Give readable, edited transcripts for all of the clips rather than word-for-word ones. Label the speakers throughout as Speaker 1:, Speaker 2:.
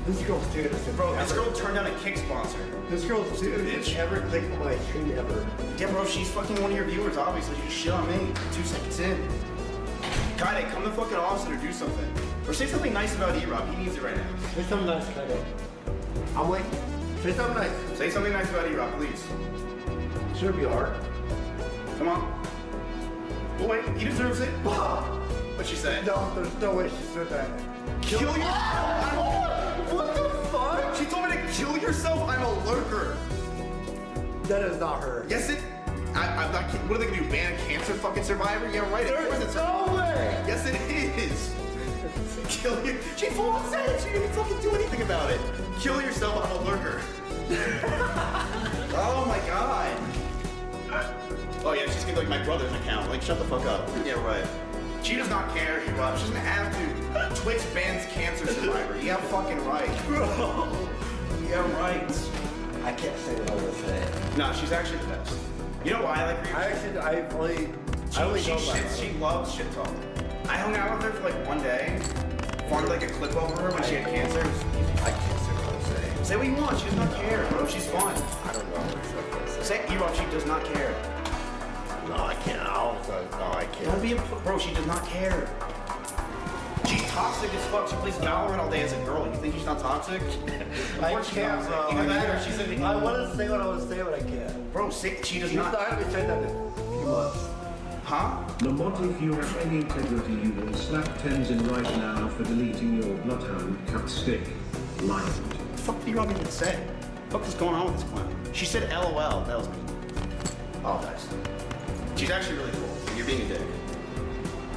Speaker 1: This girl's stupid.
Speaker 2: Bro, this girl turned down a kick sponsor.
Speaker 1: This girl's stupid. Bitch. Ever click on my stream ever.
Speaker 2: Yeah, bro, she's fucking one of your viewers, obviously. You just shit on me. 2 seconds in. Kaide, come to fucking Austin or do something. Or say something nice about E-Rob. He needs it right now.
Speaker 1: Say something nice, Kaide. I'm waiting. Say something nice.
Speaker 2: Say something nice about E-Rob, please.
Speaker 1: Should be hard.
Speaker 2: Come on. Oh, wait, he deserves it. What'd she say?
Speaker 1: No, there's no way she said that.
Speaker 2: Kill yourself? What the fuck? She told me to kill yourself? I'm a lurker.
Speaker 1: That is not her.
Speaker 2: Yes, I'm not kidding. What are they gonna do? Ban a cancer fucking survivor? Yeah, right.
Speaker 1: There's no way.
Speaker 2: Yes, it is. Kill you. She full on said it. She didn't fucking do anything about it. Kill yourself. I'm a lurker. Oh my god. Oh yeah, she's gonna be like my brother's account. Like, shut the fuck up. Yeah, right. She does not care, E-Rob. She doesn't have to. Twitch bans cancer survivor. Yeah, fucking right. Bro. Yeah, right.
Speaker 1: I can't say what I was saying.
Speaker 2: No, she's actually the best. You know why I like her? She loves shit talk. I hung out with her for like one day. Farmed like a clip over her when she had cancer.
Speaker 1: I can't say what I was saying.
Speaker 2: Say what you want. She does not care, bro. She's fun.
Speaker 1: I don't know.
Speaker 2: Say E-Rob. She does not care.
Speaker 1: No, I can't. No, I can't.
Speaker 2: Don't be a bro. She does not care. She's toxic as fuck. She plays Valorant all day as a girl. You think she's not toxic?
Speaker 1: I can't, bro.
Speaker 2: Either that or she's a...
Speaker 1: I want to say what I was saying, but I can't.
Speaker 2: Bro, she does
Speaker 1: She's
Speaker 2: not...
Speaker 1: She's not going to say that in a few months.
Speaker 2: Huh?
Speaker 3: Lamont, if you have any integrity, you will slap tens in right now for deleting your bloodhound cut stick. Lied.
Speaker 2: What the fuck did you want me to say? What the fuck is going on with this clown? She said LOL. That was me. Oh, nice. She's actually really cool. You're being a dick.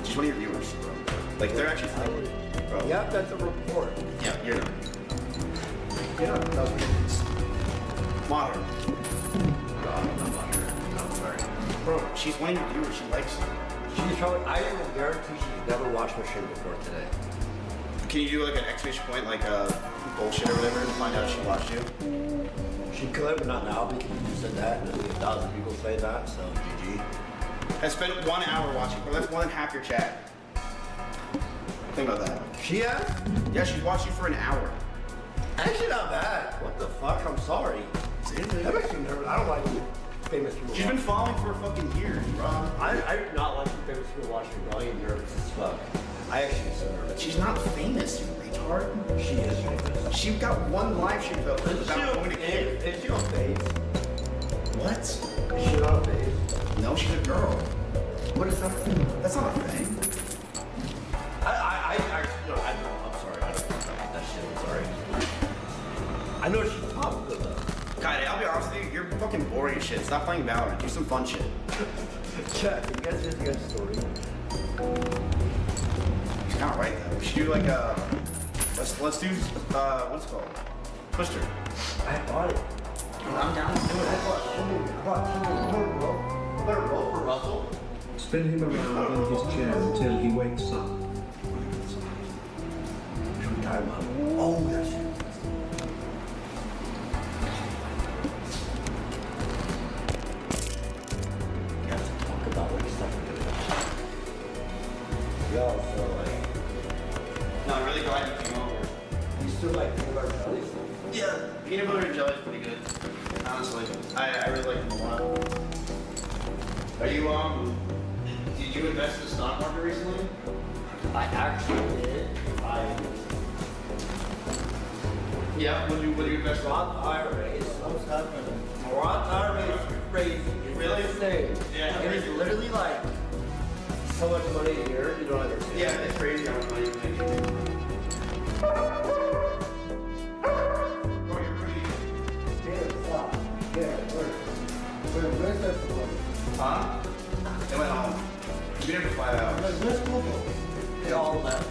Speaker 2: She's one of your viewers, bro. Like, they're actually funny. Bro.
Speaker 1: Yeah, that's a report.
Speaker 2: Yeah, you're not.
Speaker 1: Yeah, that was ridiculous.
Speaker 2: Modern.
Speaker 1: No, I'm not modern. I'm sorry.
Speaker 2: Bro, she's one of your viewers. She likes you.
Speaker 1: She's probably, I will guarantee she's never watched my stream before today.
Speaker 2: Can you do like an exclamation point, like bullshit or whatever, to find out she watched you?
Speaker 1: She could, but not now because you said that, and there's like 1,000 people say that, so GG.
Speaker 2: I spent 1 hour watching, bro. That's more than half your chat. Think about that.
Speaker 1: She has?
Speaker 2: Yeah, she's watched you for an hour.
Speaker 1: Actually not bad. What the fuck? I'm sorry. That makes me nervous. I don't like famous people.
Speaker 2: She's been following for a fucking year, bro.
Speaker 1: I do not like famous people watching me, bro. I get nervous as fuck. I actually get so nervous.
Speaker 2: She's not famous, you retard.
Speaker 1: She is famous.
Speaker 2: She got one live stream without going to kid.
Speaker 1: Is she on face?
Speaker 2: What?
Speaker 1: Is she not on face?
Speaker 2: No, she's a girl. What is that? That's not a thing.
Speaker 1: No, I know. I'm sorry. I don't know that shit. I'm sorry. I know she's top good though.
Speaker 2: Kaide, I'll be honest with you, you're fucking boring as shit. Stop playing Valorant. Do some fun shit.
Speaker 1: Chat, you guys hear the good story?
Speaker 2: She's kind of right though. We should do like a. Let's do what's it called? Twister.
Speaker 1: I bought it.
Speaker 2: I'm down to do it.
Speaker 1: I bought Totino, bro. I better roll for Russell.
Speaker 3: Spin him around in his chair until he wakes up.
Speaker 1: Time up. Oh, that's it. You guys talk about like stuff we're doing. Yo, so like.
Speaker 2: No, I'm really glad you came over.
Speaker 1: You still like peanut butter jelly?
Speaker 2: Yeah, peanut butter and jelly is pretty good. Honestly, I really like them a lot. Are you did you invest in the stock market recently?
Speaker 1: I actually did.
Speaker 2: Yeah. What do you invest in?
Speaker 1: Roth IRAs, some stuff, and Roth IRAs are crazy. It's
Speaker 2: Really?
Speaker 1: insane.
Speaker 2: Yeah.
Speaker 1: It is literally like so much money a year, you don't understand.
Speaker 2: Yeah, it's crazy how much money you make. Bro, you're pretty.
Speaker 1: Where's that for?
Speaker 2: Huh? They went home. You've been here for 5 hours.
Speaker 1: Where's Google? They all left.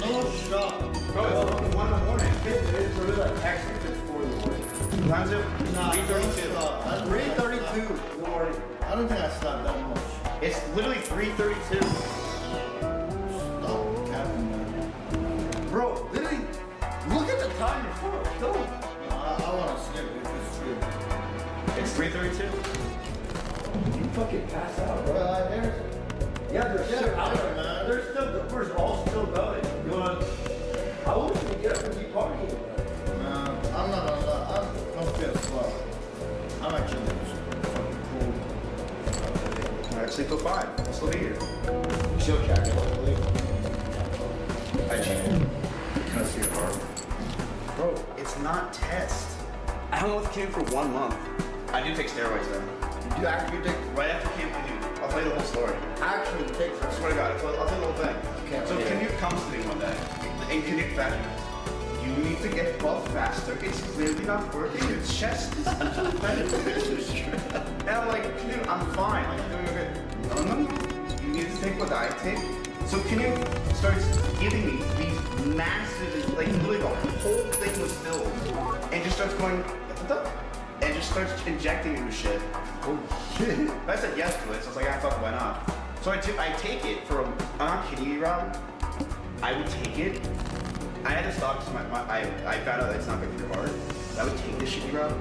Speaker 2: No shot. Bro, it's fucking 1 in the morning.
Speaker 1: It's really like actually it's 4 in the morning.
Speaker 2: Time's it? 3:32.
Speaker 1: 3:32 in the morning.
Speaker 4: I don't think I slept that much.
Speaker 2: It's literally 3:32.
Speaker 4: Stop capping, man.
Speaker 1: Bro, literally, look at the time before. Go.
Speaker 4: I want to sleep if it's true.
Speaker 2: It's 3:32.
Speaker 1: You fucking pass out, bro.
Speaker 4: There's
Speaker 1: Yeah, they're still
Speaker 4: Yeah,
Speaker 1: out
Speaker 4: man.
Speaker 1: there. They're still, we're all still going. You want? I want you to get up and be partying.
Speaker 2: sleep till 5. I'll still be here.
Speaker 4: Chill, Jack.
Speaker 2: I cheated.
Speaker 4: Can I see your arm?
Speaker 2: Bro, it's not test. I hung out with Kim for 1 month. I do take steroids though.
Speaker 4: You actually take,
Speaker 2: Right after Camp Canute. I'll tell you the whole story.
Speaker 4: actually take
Speaker 2: I swear to God, I'll tell you the whole thing.
Speaker 4: Okay,
Speaker 2: So
Speaker 4: yeah.
Speaker 2: Canute comes to me one day, and Canute fashion. You need to get buff faster. It's clearly not working. Your chest is and I'm like, Canute, I'm fine. Like, I'm doing good. No, no, no. You need to take what I take. So Canute starts giving me these massive, like literally the whole thing was filled, and just starts going, and just starts injecting me with shit.
Speaker 4: Oh shit.
Speaker 2: I said yes to it, so I was like, fuck, why not? So I take it for, I'm not kidding you, Rob. I would take it. I had to stop because I found out that it's not good for your heart. I would take this shit, Rob.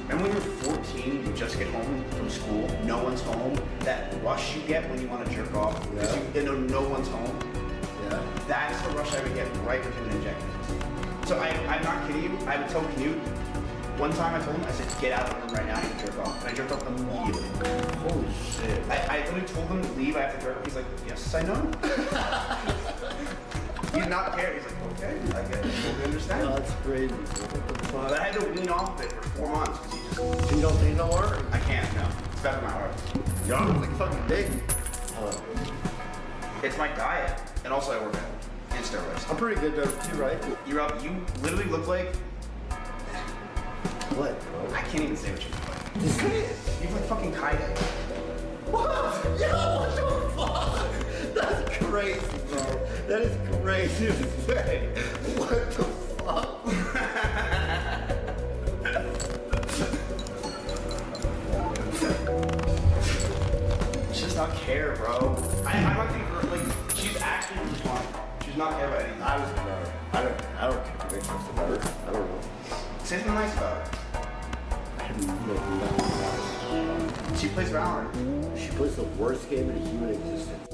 Speaker 2: Remember when you're 14, you just get home from school, no one's home, that rush you get when you want to jerk off, because you know no one's home?
Speaker 4: Yeah.
Speaker 2: That's the rush I would get right with an injection. So I'm not kidding you, I would tell Canute, one time I told him, I said, get out of the room right now and jerk off. And I jerked off immediately.
Speaker 4: Holy shit.
Speaker 2: I literally told him, leave, I have to jerk off. He's like, yes, I know. He did not care. He's like, okay, I get it. Totally understand.
Speaker 4: Oh, that's crazy.
Speaker 2: But I had to wean off of it for 4 months because he just,
Speaker 4: So you don't think no more?
Speaker 2: I can't, no. It's bad for my heart.
Speaker 4: Your arm's like fucking big.
Speaker 2: It's my diet. And also I work out. And steroids.
Speaker 4: I'm pretty good though, too, right?
Speaker 2: You literally look like,
Speaker 4: What, bro?
Speaker 2: I can't even say what you look like.
Speaker 4: Just say it.
Speaker 2: You look like fucking Kaide.
Speaker 4: What? Yo, what the fuck? That's crazy, bro. That is crazy to say. What the fuck?
Speaker 2: She's not care, bro. I'm not thinking her, like, she's actually fine. She's not care about anything.
Speaker 4: I was better. I don't care if it makes sense better. I don't know.
Speaker 2: Say something nice about her.
Speaker 4: I have no clue.
Speaker 2: She plays Valorant.
Speaker 4: She plays the worst game in human existence.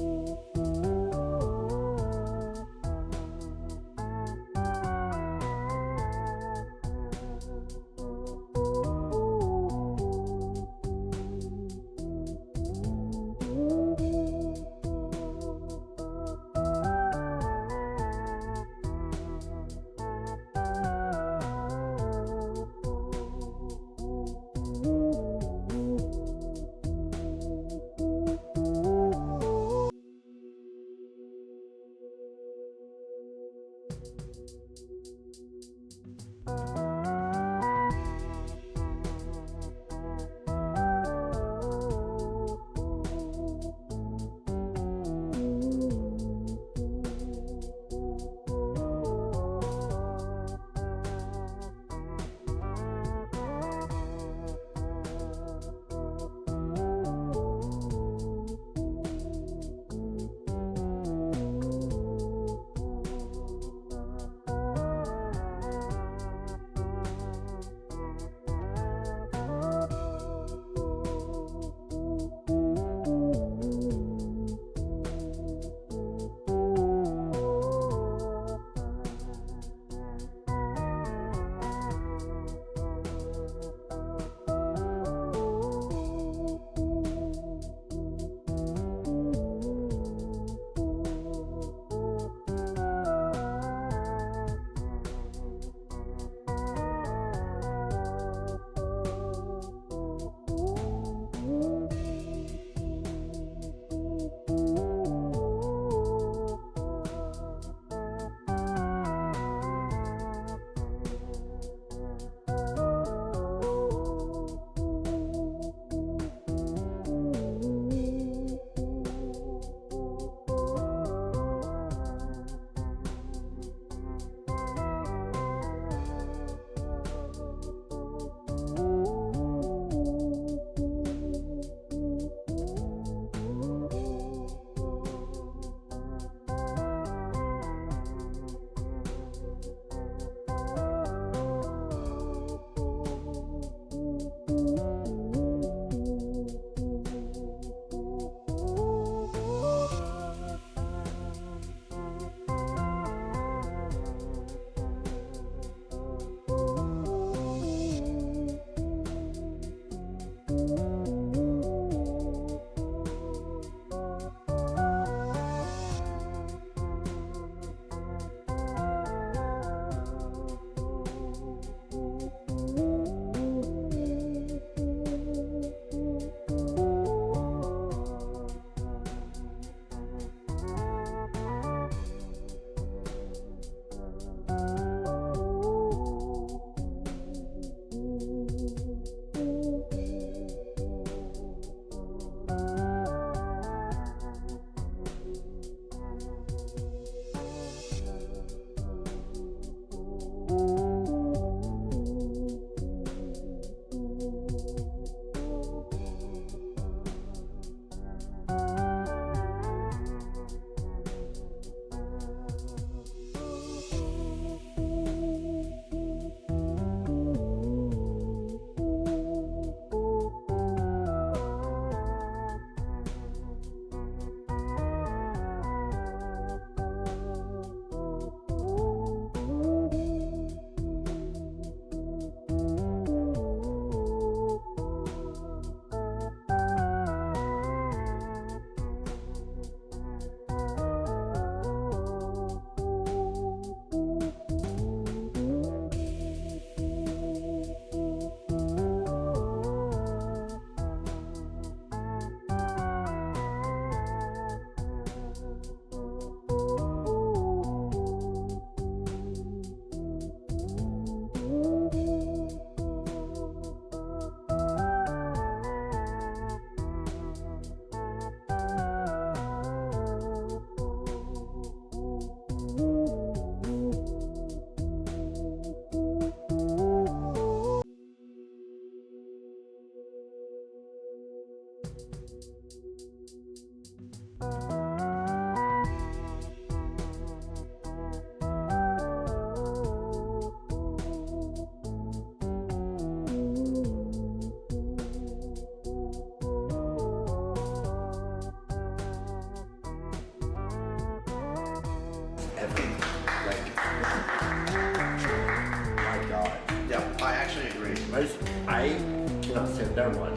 Speaker 4: I cannot stand that one.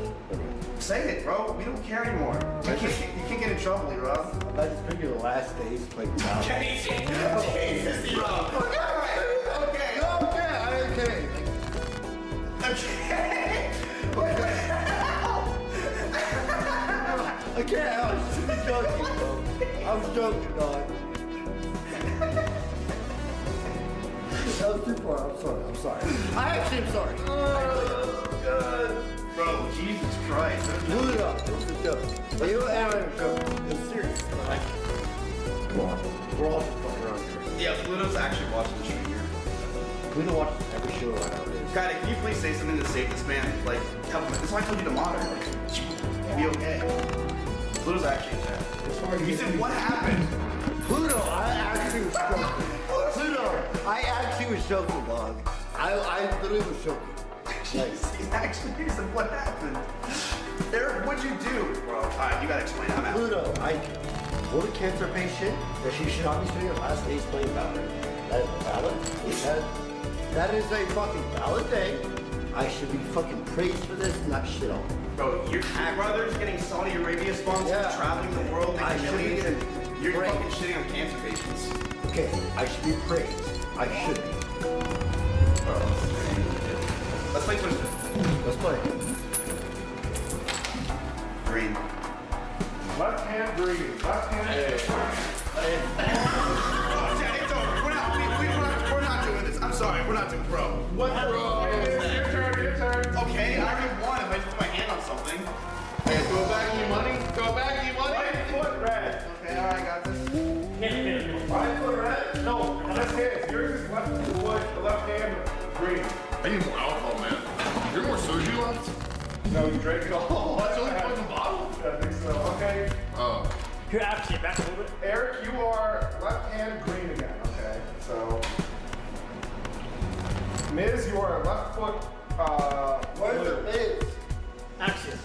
Speaker 2: Say it, bro. We don't care anymore. You can't get in trouble, Rob.
Speaker 4: I just figured the last days playing Balatro.
Speaker 2: Jesus, Rob. Okay.
Speaker 4: Okay. I can't. I was just joking, bro. I was joking, dog. That was too far. I'm sorry. I actually am sorry.
Speaker 2: Oh, God. Bro, Jesus Christ.
Speaker 4: Blew it up. It was a joke. You and I were joking. It's serious. Like, come on. We're all just fucking around here.
Speaker 2: Yeah, Pluto's actually watching the stream here.
Speaker 4: Pluto watches every show right now.
Speaker 2: God, can you please say something to save this man? Like, help him. That's why I told you to monitor. Like, be okay. Pluto's actually upset. You said, what happened?
Speaker 4: Pluto, I actually was joking. Pluto, I actually was joking, dog. I literally was joking.
Speaker 2: He's actually, he said, what happened? Eric, what'd you do? Bro, alright, you gotta explain. I'm out.
Speaker 4: Pluto, I told a cancer patient that she should not be spending her last days playing Balatro. That is valid. That is a fucking valid thing. I should be fucking praised for this, not shit on.
Speaker 2: Bro, your brother's getting Saudi Arabia sponsors, traveling the world, making millions, and you're fucking shitting on cancer patients.
Speaker 4: Okay, I should be praised. I should be.
Speaker 2: Let's play Twister.
Speaker 4: Let's play.
Speaker 2: Green.
Speaker 5: Left hand green. Left hand.
Speaker 2: Oh, Chad, it's over. We're not doing this. I'm sorry, we're not doing bro.
Speaker 5: What, bro? Your turn.
Speaker 2: Okay, I already won if I just put my hand on something.
Speaker 5: Hey, go back your money. Right foot red.
Speaker 2: Okay, alright, got this.
Speaker 5: Right foot red? No, that's his. Yours is left foot, left hand green.
Speaker 6: I need more alcohol, man. You're more soju left?
Speaker 5: No, you drank it all.
Speaker 6: That's the only fucking bottle?
Speaker 5: I think so. Okay.
Speaker 6: Oh.
Speaker 7: Here, actually, back a little bit.
Speaker 5: Eric, you are left hand green again. Okay. So. Miz, you are left foot.
Speaker 4: Where's the
Speaker 5: blue.
Speaker 4: Miz?
Speaker 7: Actually.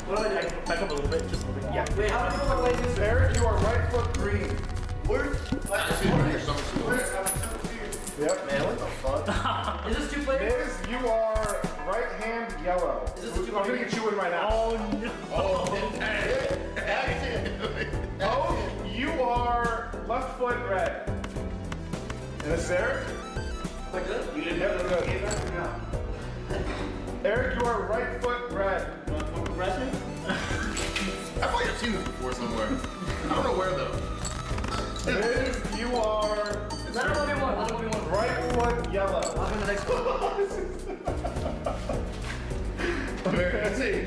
Speaker 7: Well, I back up a little bit, just a little bit. Yeah. Wait, how do I play this?
Speaker 5: Eric, you are right foot green.
Speaker 4: Where's
Speaker 5: Yep.
Speaker 4: Man, what the fuck?
Speaker 7: Is this two players?
Speaker 5: Miz, you are right hand yellow.
Speaker 7: this a
Speaker 5: I'm gonna get you in right now.
Speaker 7: Oh, no.
Speaker 5: Oh, you are left foot red. And it's Eric?
Speaker 7: Am I good?
Speaker 5: Yep, good. Eric, you are right foot red.
Speaker 7: Progression?
Speaker 6: I feel like I've seen this before somewhere. I don't know where though.
Speaker 5: Miz, you are
Speaker 7: Not 1v1, not 1v1.
Speaker 5: right foot yellow.
Speaker 7: I'll go to the next one.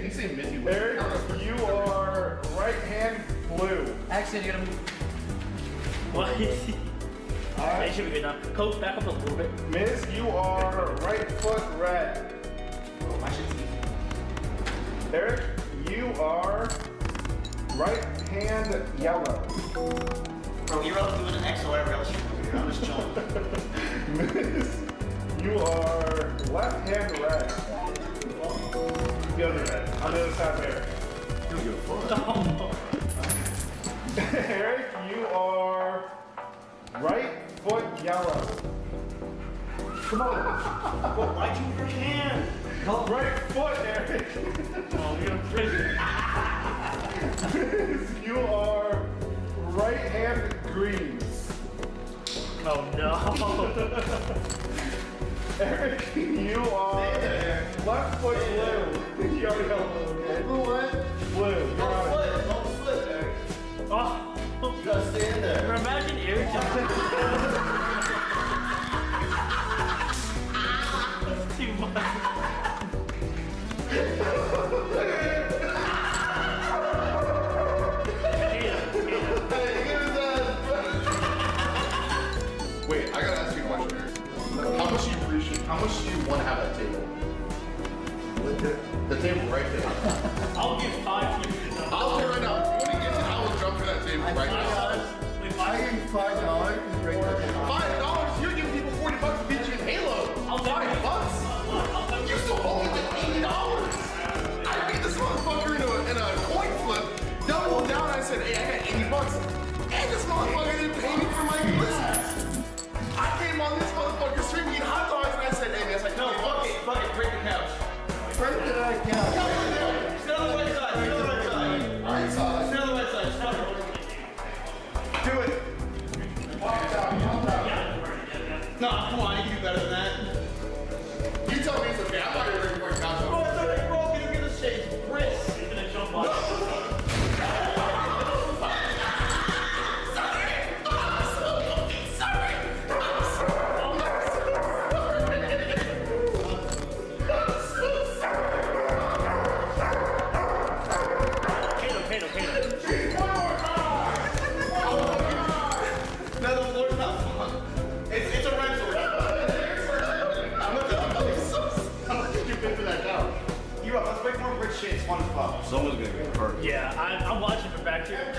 Speaker 6: You say Missy.
Speaker 5: Eric, you are right hand blue.
Speaker 7: Actually, you gotta move. What? Alright, should be good now. Coach, back up a little bit.
Speaker 5: Miz, you are right foot red.
Speaker 2: Oh, my shit's easy.
Speaker 5: Eric, you are right hand yellow.
Speaker 2: Bro, you're up doing an X or whatever else you're doing. I'm just chilling.
Speaker 5: Miz, you are left hand red. The other red. On the other side of Eric.
Speaker 6: You don't give a fuck.
Speaker 5: Eric, you are right foot yellow. Come on.
Speaker 2: Well, why'd you move your hand?
Speaker 5: Right foot, Eric.
Speaker 7: Oh, you're gonna play.
Speaker 5: You are right hand green.
Speaker 7: Oh, no.
Speaker 5: Eric, you are left foot blue. You already know.
Speaker 4: Blue what?
Speaker 5: Blue. You're on it.
Speaker 4: Don't flip, Eric.
Speaker 7: Oh.
Speaker 4: You gotta stand there.
Speaker 7: Imagine Eric just That's too much.
Speaker 6: Wait, I gotta ask you a question, Eric. How much do you want to have at that table? The table right there.
Speaker 7: I'll give 5 to you.
Speaker 6: I'll tell you right now, when he gets it, I will jump for that table right now.
Speaker 7: Wait,
Speaker 4: I give you $5 to break that down.
Speaker 6: $5? You're giving people $40 to beat you in Halo.
Speaker 7: I'll take it.
Speaker 6: $5?
Speaker 7: I'll
Speaker 6: You still owe me $80. I beat this motherfucker in a coin flip, doubled down. I said, hey, I got $80. And this motherfucker didn't pay me for my listens. I came on this motherfucker stream eating hot dogs and I said, hey, man, it's like, no, fuck do better than that. You tell me it's okay. I'm not gonna bring fucking couch
Speaker 7: Oh,
Speaker 6: over.
Speaker 7: it's okay, bro. Get him this shit. Chris. He's gonna jump on it. Kato.
Speaker 2: No, the floor's not fun. It's a rental. I'm looking stupid for that couch. You're up. Let's make more rich shit. It's fun as fuck.
Speaker 1: Someone's gonna get hurt.
Speaker 7: Yeah, I'm watching from back here.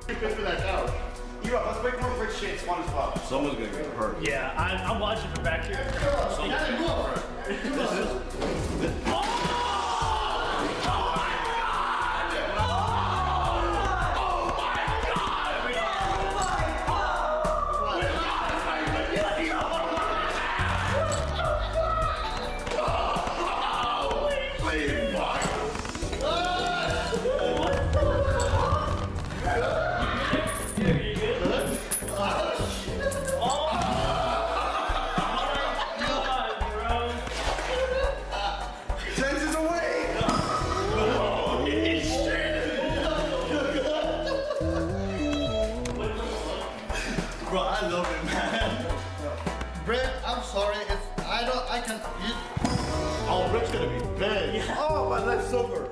Speaker 2: Stupid for that couch. You're up. Let's make more rich shit. It's fun as fuck.
Speaker 1: Someone's gonna get hurt.
Speaker 7: Yeah, I'm watching from back here.
Speaker 2: Tenses away.
Speaker 1: Bro, I love it, man.
Speaker 4: Brett, I'm sorry. I can.
Speaker 1: Oh, Rick's gonna be big.
Speaker 4: Oh, my left sober.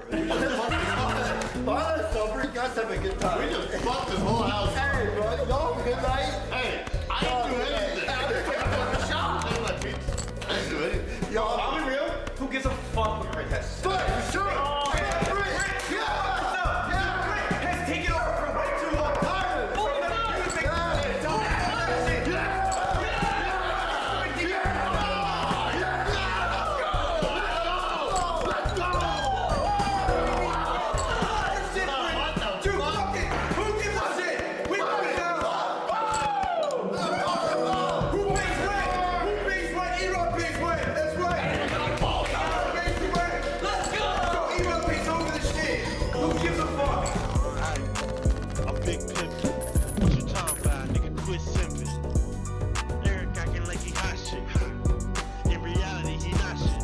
Speaker 4: My left sober. You guys have a good time.
Speaker 6: We just fucked this whole house.
Speaker 4: Hey, bro. Y'all have a good night.
Speaker 6: Hey, I didn't do anything. I just came to the shop. I didn't do anything.
Speaker 4: Y'all.
Speaker 2: I'll be real. Who gives a fuck what Rick has to say?
Speaker 4: But, sure.
Speaker 2: Has taken over for way too long.
Speaker 8: I'm Big Pimpin'. What you talking about, nigga? Quit simping. Eric acting like he hot shit. In reality, he not shit.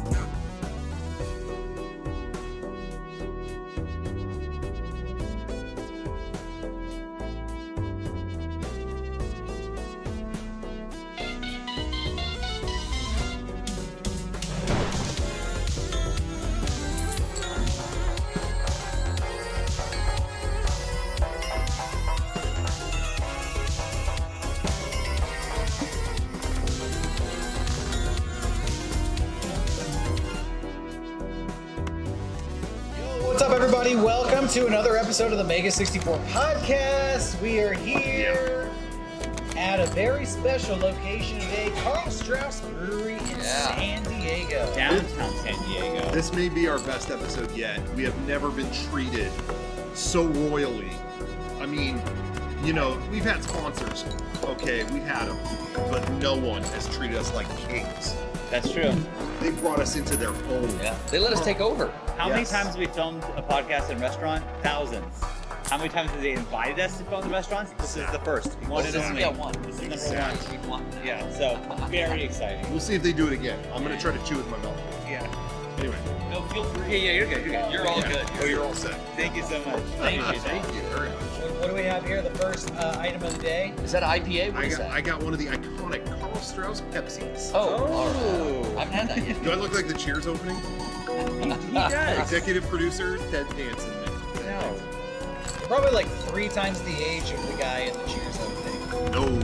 Speaker 9: What's up, everybody? Welcome to another episode of the Mega 64 podcast. We are here at a very special location today, Carl Strauss Brewery in San Diego.
Speaker 10: Downtown San Diego.
Speaker 6: This may be our best episode yet. We have never been treated so royally. I mean, you know, we've had sponsors. Okay, we've had them. But no one has treated us like kings.
Speaker 10: That's true.
Speaker 6: They brought us into their home.
Speaker 9: Yeah, they let us take over.
Speaker 10: How many
Speaker 6: Yes.
Speaker 10: times have we filmed a podcast in a restaurant? Thousands. How many times have they invited us to film in restaurants? This is the first. One and only. This is number one. Yeah, so very exciting.
Speaker 6: We'll see if they do it again. I'm gonna try to chew with my mouth.
Speaker 10: Yeah.
Speaker 6: Anyway.
Speaker 10: No, feel free. Yeah, you're good. You're good. You're all good.
Speaker 6: Oh, you're all set.
Speaker 10: Thank you so much.
Speaker 9: Thank you.
Speaker 6: Thank you very much.
Speaker 9: What do we have here? The first item of the day.
Speaker 11: Is that IPA? What is that?
Speaker 6: I got one of the iconic Carl Strauss Pepsis.
Speaker 11: Oh, all right. I haven't had that yet.
Speaker 6: Do I look like the Cheers opening?
Speaker 10: He does.
Speaker 6: Executive producer Ted Danson.
Speaker 10: No.
Speaker 9: Probably like 3 times the age of the guy in the Cheers opening.
Speaker 6: No.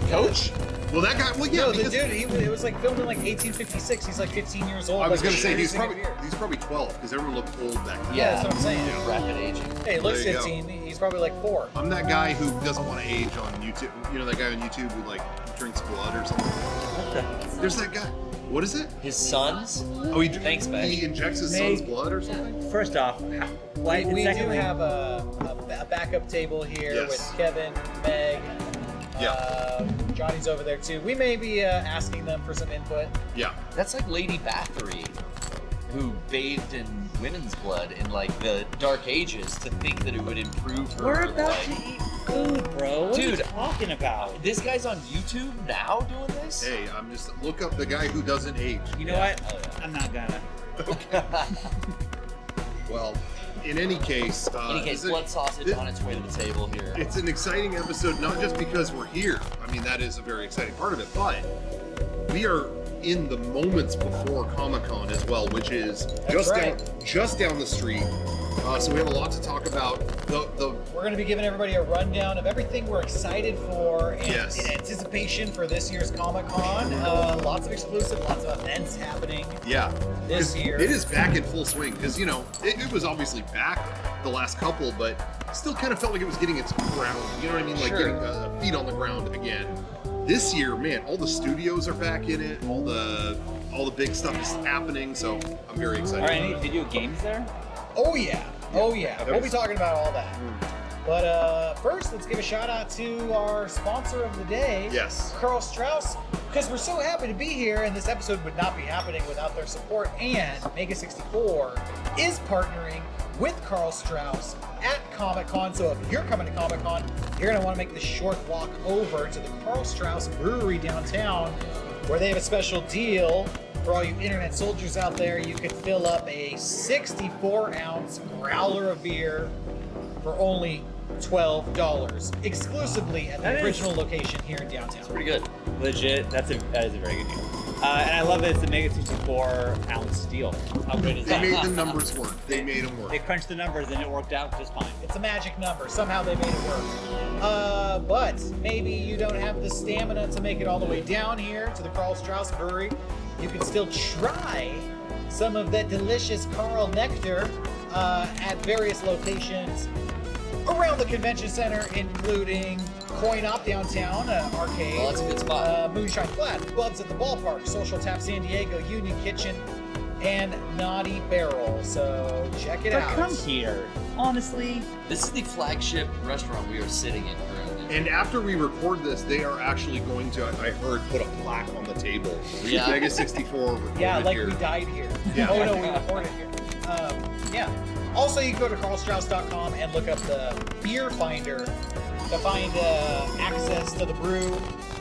Speaker 9: Coach?
Speaker 6: Well, that guy. Well, yeah.
Speaker 9: No, the
Speaker 6: because
Speaker 9: dude, it was like filmed in like 1856. He's like 15 years old.
Speaker 6: I was
Speaker 9: like,
Speaker 6: gonna say he's
Speaker 9: every
Speaker 6: probably 12 because everyone looked old back then.
Speaker 9: Yeah, that's what I'm saying.
Speaker 11: Rapid aging.
Speaker 9: Hey, he looks
Speaker 6: There you go.
Speaker 9: 15. He's probably like 4.
Speaker 6: I'm that guy who doesn't want to age on YouTube. You know that guy on YouTube who like drinks blood or something. There's that guy. What is it?
Speaker 11: His sons?
Speaker 6: Oh,
Speaker 11: Thanks, Meg.
Speaker 6: he injects his son's blood or something?
Speaker 10: First off,
Speaker 9: We do
Speaker 10: secondly,
Speaker 9: have a backup table here
Speaker 6: Yes.
Speaker 9: with Kevin, Meg. Johnny's over there too. We may be asking them for some input.
Speaker 6: Yeah.
Speaker 11: That's like Lady Bathory, who bathed in women's blood in like the Dark Ages to think that it would improve her.
Speaker 10: we're about
Speaker 11: like,
Speaker 10: to eat food, bro. What are you
Speaker 11: Dude,
Speaker 10: talking about?
Speaker 11: this guy's on YouTube now doing this?
Speaker 6: Hey, I'm just look up the guy who doesn't age.
Speaker 10: You know what? I'm not gonna.
Speaker 6: Well, in any case,
Speaker 11: blood sausage on its way to the table here.
Speaker 6: It's an exciting episode, not just because we're here. I mean, that is a very exciting part of it, but we are in the moments before Comic-Con as well, which is just down the street. So we have a lot to talk about.
Speaker 9: We're going to be giving everybody a rundown of everything we're excited for and
Speaker 6: Yes.
Speaker 9: in anticipation for this year's Comic-Con. Lots of exclusive, lots of events happening.
Speaker 6: Yeah.
Speaker 9: This year.
Speaker 6: It is back in full swing because, it was obviously back the last couple, but still kind of felt like it was getting its ground. You know what I mean? Like
Speaker 9: Sure.
Speaker 6: getting feet on the ground again. This year, man, all the studios are back in it. All the big stuff is happening, so I'm very excited.
Speaker 10: All right, any video games there?
Speaker 9: Oh yeah. We'll be talking about all that. But first, let's give a shout out to our sponsor of the day,
Speaker 6: Yes.
Speaker 9: Carl Strauss, because we're so happy to be here, and this episode would not be happening without their support. And Mega 64 is partnering with Carl Strauss at Comic-Con. So if you're coming to Comic-Con, you're going to want to make the short walk over to the Carl Strauss Brewery downtown, where they have a special deal. For all you internet soldiers out there, you could fill up a 64-ounce growler of beer for only $12, exclusively at the original location here in downtown.
Speaker 11: Pretty good.
Speaker 10: Legit, that is a very good deal. And I love that it's a Mega 64-ounce deal. How great is
Speaker 6: They
Speaker 10: that?
Speaker 6: made the numbers work. They made them work.
Speaker 10: They crunched the numbers and it worked out just fine.
Speaker 9: It's a magic number. Somehow they made it work. But maybe you don't have the stamina to make it all the way down here to the Carl Strauss Brewery. You can still try some of that delicious Carl Nectar at various locations around the convention center, including Coin Op downtown, arcade.
Speaker 11: Oh, that's a good spot.
Speaker 9: Moonshine Flats, Bubs at the Ballpark, Social Tap San Diego, Union Kitchen, and Naughty Barrel. So check it out.
Speaker 10: Come here. Honestly,
Speaker 11: This is the flagship restaurant we are sitting in currently.
Speaker 6: And after we record this, they are actually going to, I heard, put a plaque on the table.
Speaker 11: Yeah.
Speaker 6: Mega 64 recorded
Speaker 9: Yeah, like
Speaker 6: here.
Speaker 9: we died here.
Speaker 6: Yeah.
Speaker 9: Oh no, we recorded here. Yeah. Also, you can go to carlstrauss.com and look up the beer finder to find access to the brew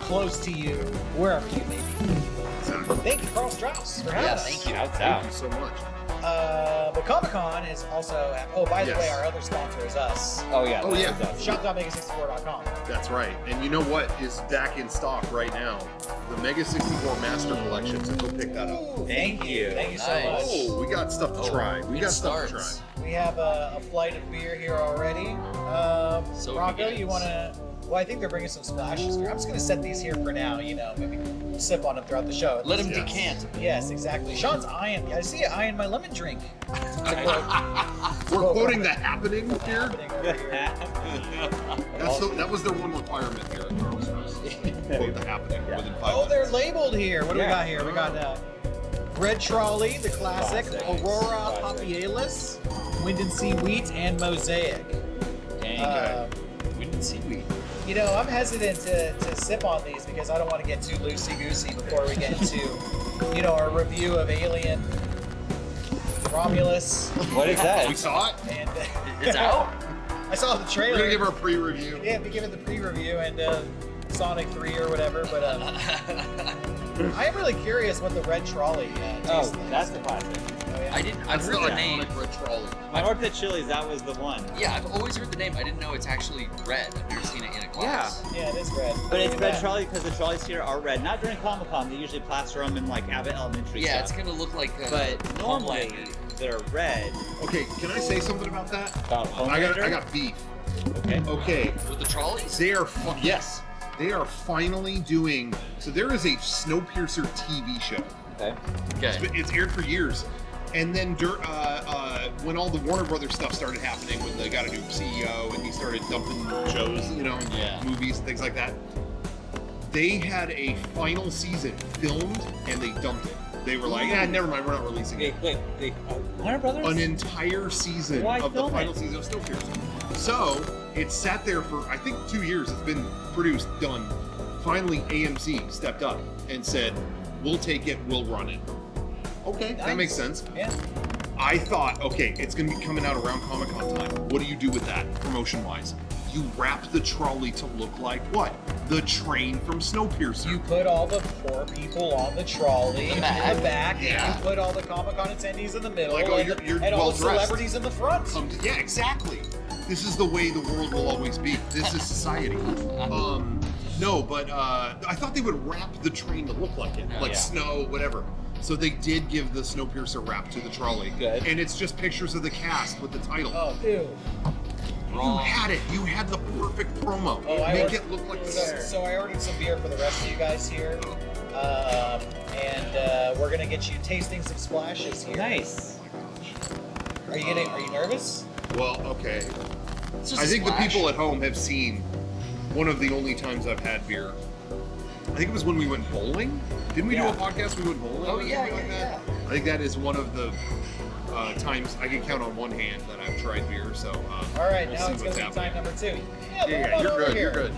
Speaker 9: close to you, wherever you may be.
Speaker 6: Exactly.
Speaker 9: Thank you, Carl Strauss, for having us.
Speaker 11: thank you.
Speaker 10: shouts
Speaker 6: Thank
Speaker 10: out.
Speaker 6: you so much.
Speaker 9: But Comic-Con is also, by the
Speaker 6: Yes.
Speaker 9: way, our other sponsor is us.
Speaker 10: Oh yeah.
Speaker 6: Oh,
Speaker 10: that
Speaker 6: yeah.
Speaker 10: is us.
Speaker 9: Shop.mega64.com.
Speaker 6: That's right. And you know what is back in stock right now? The Mega 64 Master Collection. So go pick that up.
Speaker 9: Ooh,
Speaker 10: Thank you.
Speaker 9: Thank you so
Speaker 11: Nice.
Speaker 9: much.
Speaker 6: Oh, we got stuff to try. We got stuff to try.
Speaker 9: We have a flight of beer here already.
Speaker 11: So it
Speaker 9: Rocco,
Speaker 11: begins.
Speaker 9: you want to? Well, I think they're bringing some splashes here. I'm just going to set these here for now. Maybe sip on them throughout the show.
Speaker 11: Let him
Speaker 6: Yes.
Speaker 11: decant.
Speaker 9: Yes, exactly. Sean's eyeing. I see you eyeing my lemon drink.
Speaker 6: We're quoting The Happening here.
Speaker 9: Happening over here.
Speaker 6: That was their one requirement here at Carl's House. Quote The Happening within 5
Speaker 9: Oh, they're
Speaker 6: minutes.
Speaker 9: labeled here. What do we
Speaker 10: Yeah.
Speaker 9: got here? We got Red Trolley, the classic,
Speaker 10: Classic.
Speaker 9: Aurora
Speaker 10: Classic.
Speaker 9: Papialis, Wind and Sea Wheat, and Mosaic.
Speaker 11: Dang. We didn't see we.
Speaker 9: I'm hesitant to sip on these because I don't want to get too loosey-goosey before we get into, our review of Alien, Romulus,
Speaker 10: What is that?
Speaker 6: We saw it.
Speaker 9: and
Speaker 11: It's out?
Speaker 9: I saw the
Speaker 6: We're
Speaker 9: trailer.
Speaker 6: gonna give our pre-review.
Speaker 9: Yeah, we give it the pre-review and Sonic 3 or whatever, but I am really curious what the Red Trolley tastes like.
Speaker 10: That's the classic.
Speaker 9: Oh, yeah.
Speaker 11: I've
Speaker 6: That's
Speaker 11: heard
Speaker 6: the
Speaker 11: the name.
Speaker 6: iconic Red Trolley.
Speaker 10: When I worked at Chili's, that was the one.
Speaker 11: Yeah, I've always heard the name. I didn't know it's actually red. I've never seen it in a glass.
Speaker 9: Yeah, it is red.
Speaker 10: But it's
Speaker 9: Look at
Speaker 10: red
Speaker 9: that.
Speaker 10: trolley because the trolleys here are red. Not during Comic Con. They usually plaster them in like Abbott Elementary
Speaker 11: Yeah, it's
Speaker 10: stuff.
Speaker 11: gonna look like
Speaker 10: But normally
Speaker 11: Homelander.
Speaker 10: they're red.
Speaker 6: Okay, can I say something about that?
Speaker 10: About
Speaker 6: I
Speaker 10: Homelander?
Speaker 6: got beef.
Speaker 10: Okay.
Speaker 6: Okay,
Speaker 11: With the trolleys?
Speaker 6: they are yes, they are finally doing. So there is a Snowpiercer TV show.
Speaker 10: Okay.
Speaker 11: Okay.
Speaker 6: It's aired for years, and then when all the Warner Brothers stuff started happening, when they got a new CEO and he started dumping shows,
Speaker 11: Yeah.
Speaker 6: movies, things like that. they had a final season filmed and they dumped it. They were like, never mind, we're not releasing it.
Speaker 10: Wait, Warner Brothers?
Speaker 6: An entire season of the final season of Snowpiercer. So it sat there for I think 2 years. It's been produced, done. Finally, AMC stepped up and said, "We'll take it. We'll run it." Okay, that makes sense.
Speaker 9: Yeah.
Speaker 6: I thought, okay, it's going to be coming out around Comic-Con time. What do you do with that, promotion-wise? You wrap the trolley to look like what? The train from Snowpiercer.
Speaker 9: You put all the poor people on the trolley in the back, and you put all the Comic-Con attendees in the middle,
Speaker 6: Like,
Speaker 9: and all the
Speaker 6: well-dressed.
Speaker 9: celebrities in the front.
Speaker 6: Yeah, exactly. This is the way the world will always be. This is society. No, but I thought they would wrap the train to look like it, like snow, whatever. So they did give the Snowpiercer wrap to the trolley.
Speaker 10: Good.
Speaker 6: And it's just pictures of the cast with the title.
Speaker 9: Oh, ew.
Speaker 6: You had it. You had the perfect promo. Make it look like
Speaker 9: So I ordered some beer for the rest of you guys here. And we're gonna get you tasting some splashes here.
Speaker 10: Nice.
Speaker 9: Are you nervous?
Speaker 6: Well, okay. I think the people at home have seen one of the only times I've had beer. I think it was when we went bowling. Didn't we do a podcast? We went bowling.
Speaker 11: Oh
Speaker 6: or
Speaker 11: yeah,
Speaker 6: something like that?
Speaker 11: yeah.
Speaker 6: I think that is one of the times I can count on one hand that I've tried beer. So
Speaker 9: All right,
Speaker 6: we'll
Speaker 9: now
Speaker 6: see
Speaker 9: it's gonna
Speaker 6: what's
Speaker 9: be time
Speaker 6: happening.
Speaker 9: number 2.
Speaker 6: Yeah,
Speaker 9: come on
Speaker 6: you're
Speaker 9: over
Speaker 6: good.
Speaker 9: here.
Speaker 6: You're good.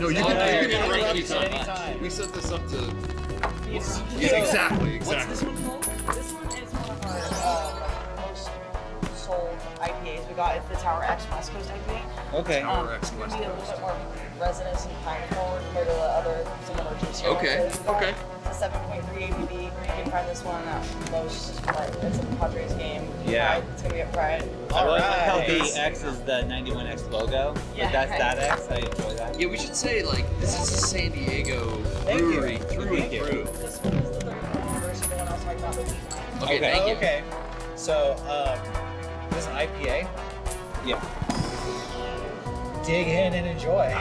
Speaker 6: No, you
Speaker 9: Oh,
Speaker 6: can
Speaker 9: yeah,
Speaker 6: interrupt
Speaker 9: yeah,
Speaker 6: anytime.
Speaker 9: anytime.
Speaker 6: We set this up to. Yeah,
Speaker 9: So-
Speaker 6: exactly.
Speaker 11: What's this one called?
Speaker 12: This one is one of our most sold IPAs we got. It's the Tower X West Coast IPA.
Speaker 10: Okay.
Speaker 12: It's going to be a little bit more resinous and pine forward compared to the other similar juice.
Speaker 11: Okay, okay.
Speaker 12: It's a 7.3 ABV. You can find this one at most. It's a Padres game.
Speaker 10: Yeah.
Speaker 12: Right? It's going to be at Pride.
Speaker 10: I like how
Speaker 9: Alright.
Speaker 10: the X is the 91X logo.
Speaker 12: Yeah,
Speaker 10: Like that's
Speaker 12: right.
Speaker 10: that X. I enjoy that.
Speaker 11: Yeah, we should say like this is a San Diego brewery through and through.
Speaker 12: This one is the 34 version. The one I was talking about, the V9.
Speaker 11: Okay, thank you.
Speaker 9: Okay. So, this IPA,
Speaker 10: Yeah.
Speaker 9: dig in and enjoy.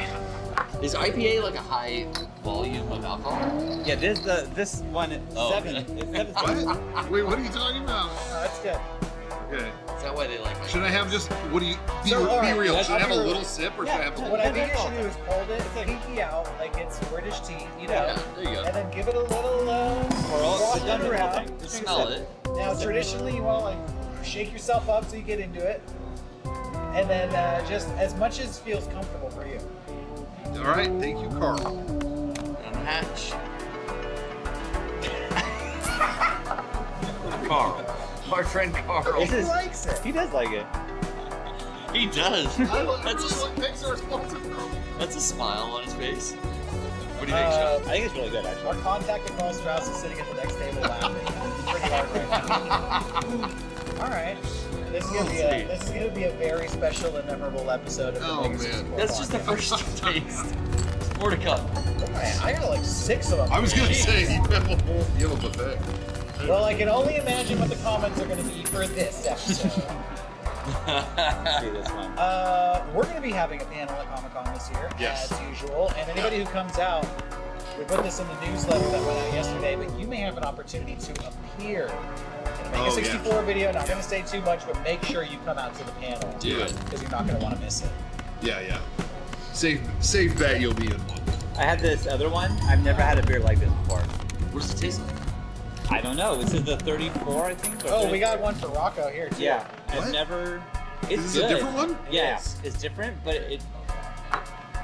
Speaker 11: Is IPA like a high volume of alcohol?
Speaker 10: Yeah, this one is
Speaker 11: Oh,
Speaker 10: 7.
Speaker 11: okay.
Speaker 10: It's 7.
Speaker 6: What? Wait, what are you talking about?
Speaker 9: Oh, that's good.
Speaker 6: Okay.
Speaker 11: Is that why they like?
Speaker 6: Should I have just? What do you? Be,
Speaker 9: So, all right,
Speaker 6: be real.
Speaker 9: let's-
Speaker 6: Should I have a
Speaker 9: I'll be
Speaker 6: little
Speaker 9: real.
Speaker 6: sip, or
Speaker 10: Yeah,
Speaker 6: should I have a
Speaker 9: What
Speaker 6: little?
Speaker 9: I think you should do is hold it, pinky out, like it's British tea, you know,
Speaker 11: Yeah, there you go.
Speaker 9: and then give it a little
Speaker 10: all
Speaker 9: wash
Speaker 10: sit down
Speaker 9: it
Speaker 10: and
Speaker 9: around.
Speaker 10: nothing.
Speaker 11: Just smell it.
Speaker 9: Now, traditionally, you want to like shake yourself up so you get into it, and then just as much as feels comfortable for you.
Speaker 6: All right. Thank you, Carl.
Speaker 11: And hatch. Carl. Our friend Carl.
Speaker 10: This is,
Speaker 9: likes it.
Speaker 10: he does like it.
Speaker 11: He does.
Speaker 6: I
Speaker 11: That's
Speaker 6: really
Speaker 11: a,
Speaker 6: like Pixar sponsor.
Speaker 11: that's a smile on his face. What do you think,
Speaker 10: I
Speaker 11: Sean?
Speaker 10: think it's really good,
Speaker 9: Our
Speaker 10: actually.
Speaker 9: contact at Carl Strauss is sitting at the next table laughing pretty hard right now. All right. This is gonna be a very special and memorable episode of the
Speaker 6: Oh,
Speaker 9: Mega
Speaker 6: man.
Speaker 9: 64
Speaker 11: That's just the
Speaker 9: podcast.
Speaker 11: first taste. There's more to come.
Speaker 9: Man, I got like 6 of them.
Speaker 6: I was gonna say you have a buffet.
Speaker 9: Well, I can only imagine what the comments are gonna be for this episode.
Speaker 10: See this one.
Speaker 9: We're going to be having a panel at Comic-Con this year,
Speaker 6: Yes.
Speaker 9: as usual. And anybody who comes out, we put this in the newsletter that went out yesterday, but you may have an opportunity to appear in a Mega
Speaker 6: Oh,
Speaker 9: 64 video. Not going to say too much, but make sure you come out to the panel.
Speaker 11: Do it.
Speaker 9: Because you're not going to want to miss it.
Speaker 6: Yeah. Safe bet you'll be in one.
Speaker 10: I had this other one. I've never had a beer like this before.
Speaker 11: What does it taste like?
Speaker 10: I don't know. This is the 34, I think. or
Speaker 9: Oh, we
Speaker 10: 34.
Speaker 9: got one for Rocco here, too.
Speaker 10: Yeah,
Speaker 6: What?
Speaker 10: I've never. It's
Speaker 6: Is this a
Speaker 10: good.
Speaker 6: different one?
Speaker 10: Yeah,
Speaker 9: It is.
Speaker 10: it's different, but it.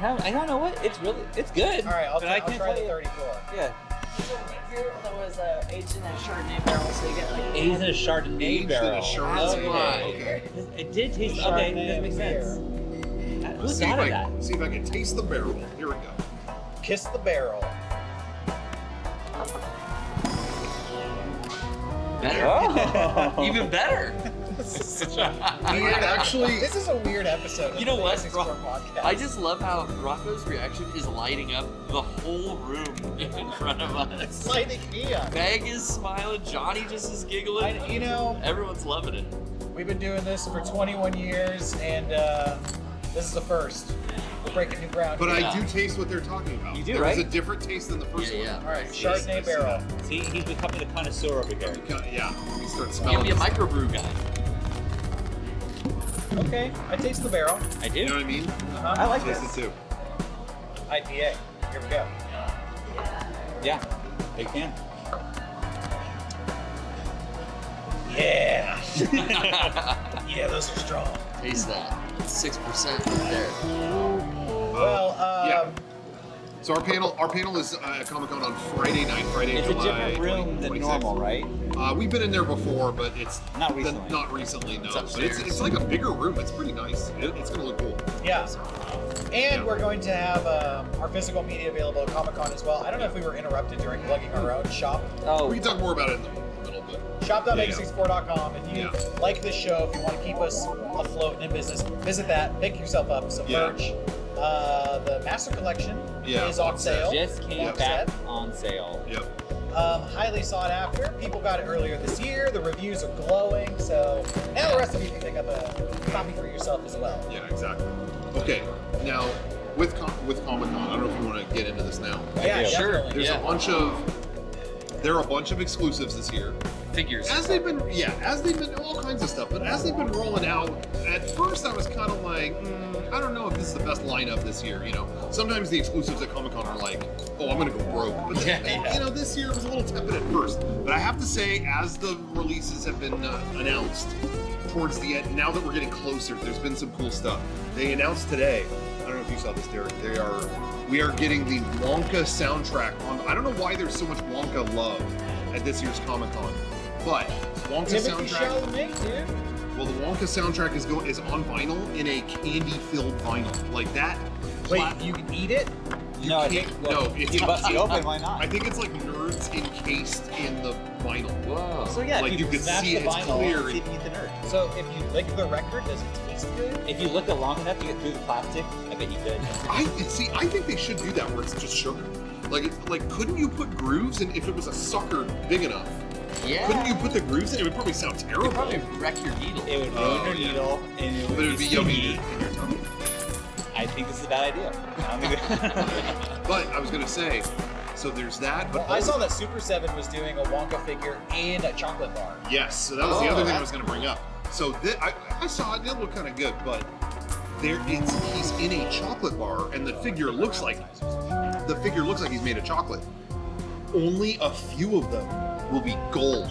Speaker 10: I don't know what. It's good.
Speaker 9: All right, I'll
Speaker 10: but I
Speaker 9: try
Speaker 10: can't
Speaker 9: the
Speaker 10: tell you-
Speaker 9: 34.
Speaker 10: Yeah.
Speaker 12: Here that was aged in a Chardonnay barrel, so you get like
Speaker 10: Aged in a Chardonnay
Speaker 6: Aged in a
Speaker 10: barrel.
Speaker 6: Chardonnay
Speaker 10: Okay.
Speaker 6: barrel, okay.
Speaker 10: It did taste.
Speaker 9: Chardonnay
Speaker 10: Okay, that makes
Speaker 9: beer.
Speaker 10: sense. Who
Speaker 6: See
Speaker 10: thought
Speaker 6: if,
Speaker 10: of that?
Speaker 6: see if I can taste the barrel. Here we go.
Speaker 9: Kiss the barrel.
Speaker 11: Better.
Speaker 10: Oh.
Speaker 11: Even better.
Speaker 6: Actually,
Speaker 9: This is a weird episode of
Speaker 11: You know
Speaker 9: the
Speaker 11: what?
Speaker 9: Mega 64 podcast.
Speaker 11: I just love how Rocco's reaction is lighting up the whole room in front of
Speaker 9: It's
Speaker 11: us.
Speaker 9: lighting me up.
Speaker 11: Meg is smiling, Johnny just is giggling.
Speaker 9: You know,
Speaker 11: Everyone's loving it.
Speaker 9: we've been doing this for 21 years, and this is the first. We're breaking new ground.
Speaker 6: but
Speaker 9: here.
Speaker 6: I do taste what they're talking about.
Speaker 10: You do,
Speaker 6: There
Speaker 10: right?
Speaker 6: was a different taste than the first
Speaker 11: Yeah,
Speaker 6: one.
Speaker 11: yeah.
Speaker 9: All right,
Speaker 6: Yes, I
Speaker 9: Chardonnay
Speaker 6: see
Speaker 9: barrel.
Speaker 10: See, he's becoming the connoisseur over here.
Speaker 6: Yeah, we start
Speaker 11: You
Speaker 6: smelling.
Speaker 11: can be a
Speaker 6: this.
Speaker 11: microbrew guy.
Speaker 9: Okay, I taste the barrel.
Speaker 10: I do.
Speaker 6: You know what I mean?
Speaker 9: Uh-huh.
Speaker 10: I like
Speaker 6: Taste
Speaker 10: this.
Speaker 6: it too.
Speaker 9: IPA. Here we go.
Speaker 10: Yeah, big fan.
Speaker 9: Yeah. Yeah, those are strong.
Speaker 11: Taste that. 6% right there.
Speaker 9: Well,
Speaker 6: yeah. So our panel is at Comic-Con on Friday night,
Speaker 10: It's a different room than
Speaker 6: 26th.
Speaker 10: normal, right?
Speaker 6: We've been in there before, but it's
Speaker 10: Not recently.
Speaker 6: Not recently, no.
Speaker 11: It's
Speaker 6: But
Speaker 11: upstairs.
Speaker 6: it's like a bigger room. It's pretty nice. It's gonna look cool.
Speaker 9: yeah. And we're going to have our physical media available at Comic-Con as well. I don't know if we were interrupted during plugging our own shop.
Speaker 10: Oh,
Speaker 6: We can talk more about it in the middle, but
Speaker 9: Shop.mega64.com. If you like this show, if you want to keep us afloat and in business, visit that. Pick yourself up some merch. The Master Collection is on sale.
Speaker 10: just came back on sale.
Speaker 6: Yep.
Speaker 9: Highly sought after. People got it earlier this year. The reviews are glowing. So now the rest of you can pick up a copy for yourself as well.
Speaker 6: Yeah, exactly. Okay, now with Comic-Con, I don't know if you want to get into this now.
Speaker 9: Yeah,
Speaker 11: Sure.
Speaker 9: definitely.
Speaker 6: There are a bunch of exclusives this year.
Speaker 11: Figures.
Speaker 6: As they've been all kinds of stuff, but as they've been rolling out, at first I was kind of like, I don't know if this is the best lineup this year. You know, sometimes the exclusives at Comic-Con are like, oh, I'm gonna go broke. But you know, this year it was a little tepid at first. But I have to say, as the releases have been announced towards the end, now that we're getting closer, there's been some cool stuff. They announced today. I don't know if you saw this, Derek. We are getting the Wonka soundtrack on. I don't know why there's so much Wonka love at this year's Comic-Con. But Wonka soundtrack.
Speaker 9: Dude.
Speaker 6: Well, the Wonka soundtrack is on vinyl in a candy-filled vinyl like that.
Speaker 9: Wait, you can eat it?
Speaker 10: No, I
Speaker 6: Can't,
Speaker 10: think
Speaker 6: no, it's
Speaker 10: you bust it open. Why not?
Speaker 6: I think it's like nerds encased in the vinyl.
Speaker 11: Whoa.
Speaker 10: So yeah,
Speaker 6: Like
Speaker 10: if
Speaker 6: you could
Speaker 10: smash
Speaker 6: see
Speaker 10: the
Speaker 6: it, it's
Speaker 10: vinyl,
Speaker 6: clear.
Speaker 10: see if you get the nerd.
Speaker 9: So if you lick the record, does it taste good?
Speaker 10: If you lick it long enough to get through the plastic, I bet you could.
Speaker 6: I think they should do that where it's just sugar. Like couldn't you put grooves in if it was a sucker big enough?
Speaker 11: Yeah.
Speaker 6: Couldn't you put the grooves in? It would probably sound
Speaker 11: It
Speaker 6: terrible.
Speaker 11: would probably wreck your needle.
Speaker 10: It would ruin your needle, and it
Speaker 6: But it would be yummy in your tummy.
Speaker 10: I think this is a bad idea.
Speaker 6: But I was gonna say, so there's that. But
Speaker 9: I saw that Super 7 was doing a Wonka figure and a chocolate bar.
Speaker 6: Yes, so that was the other thing I was going to bring up. So I saw it, it looked kind of good, but he's in a chocolate bar, and the figure looks like he's made of chocolate. Only a few of them will be gold,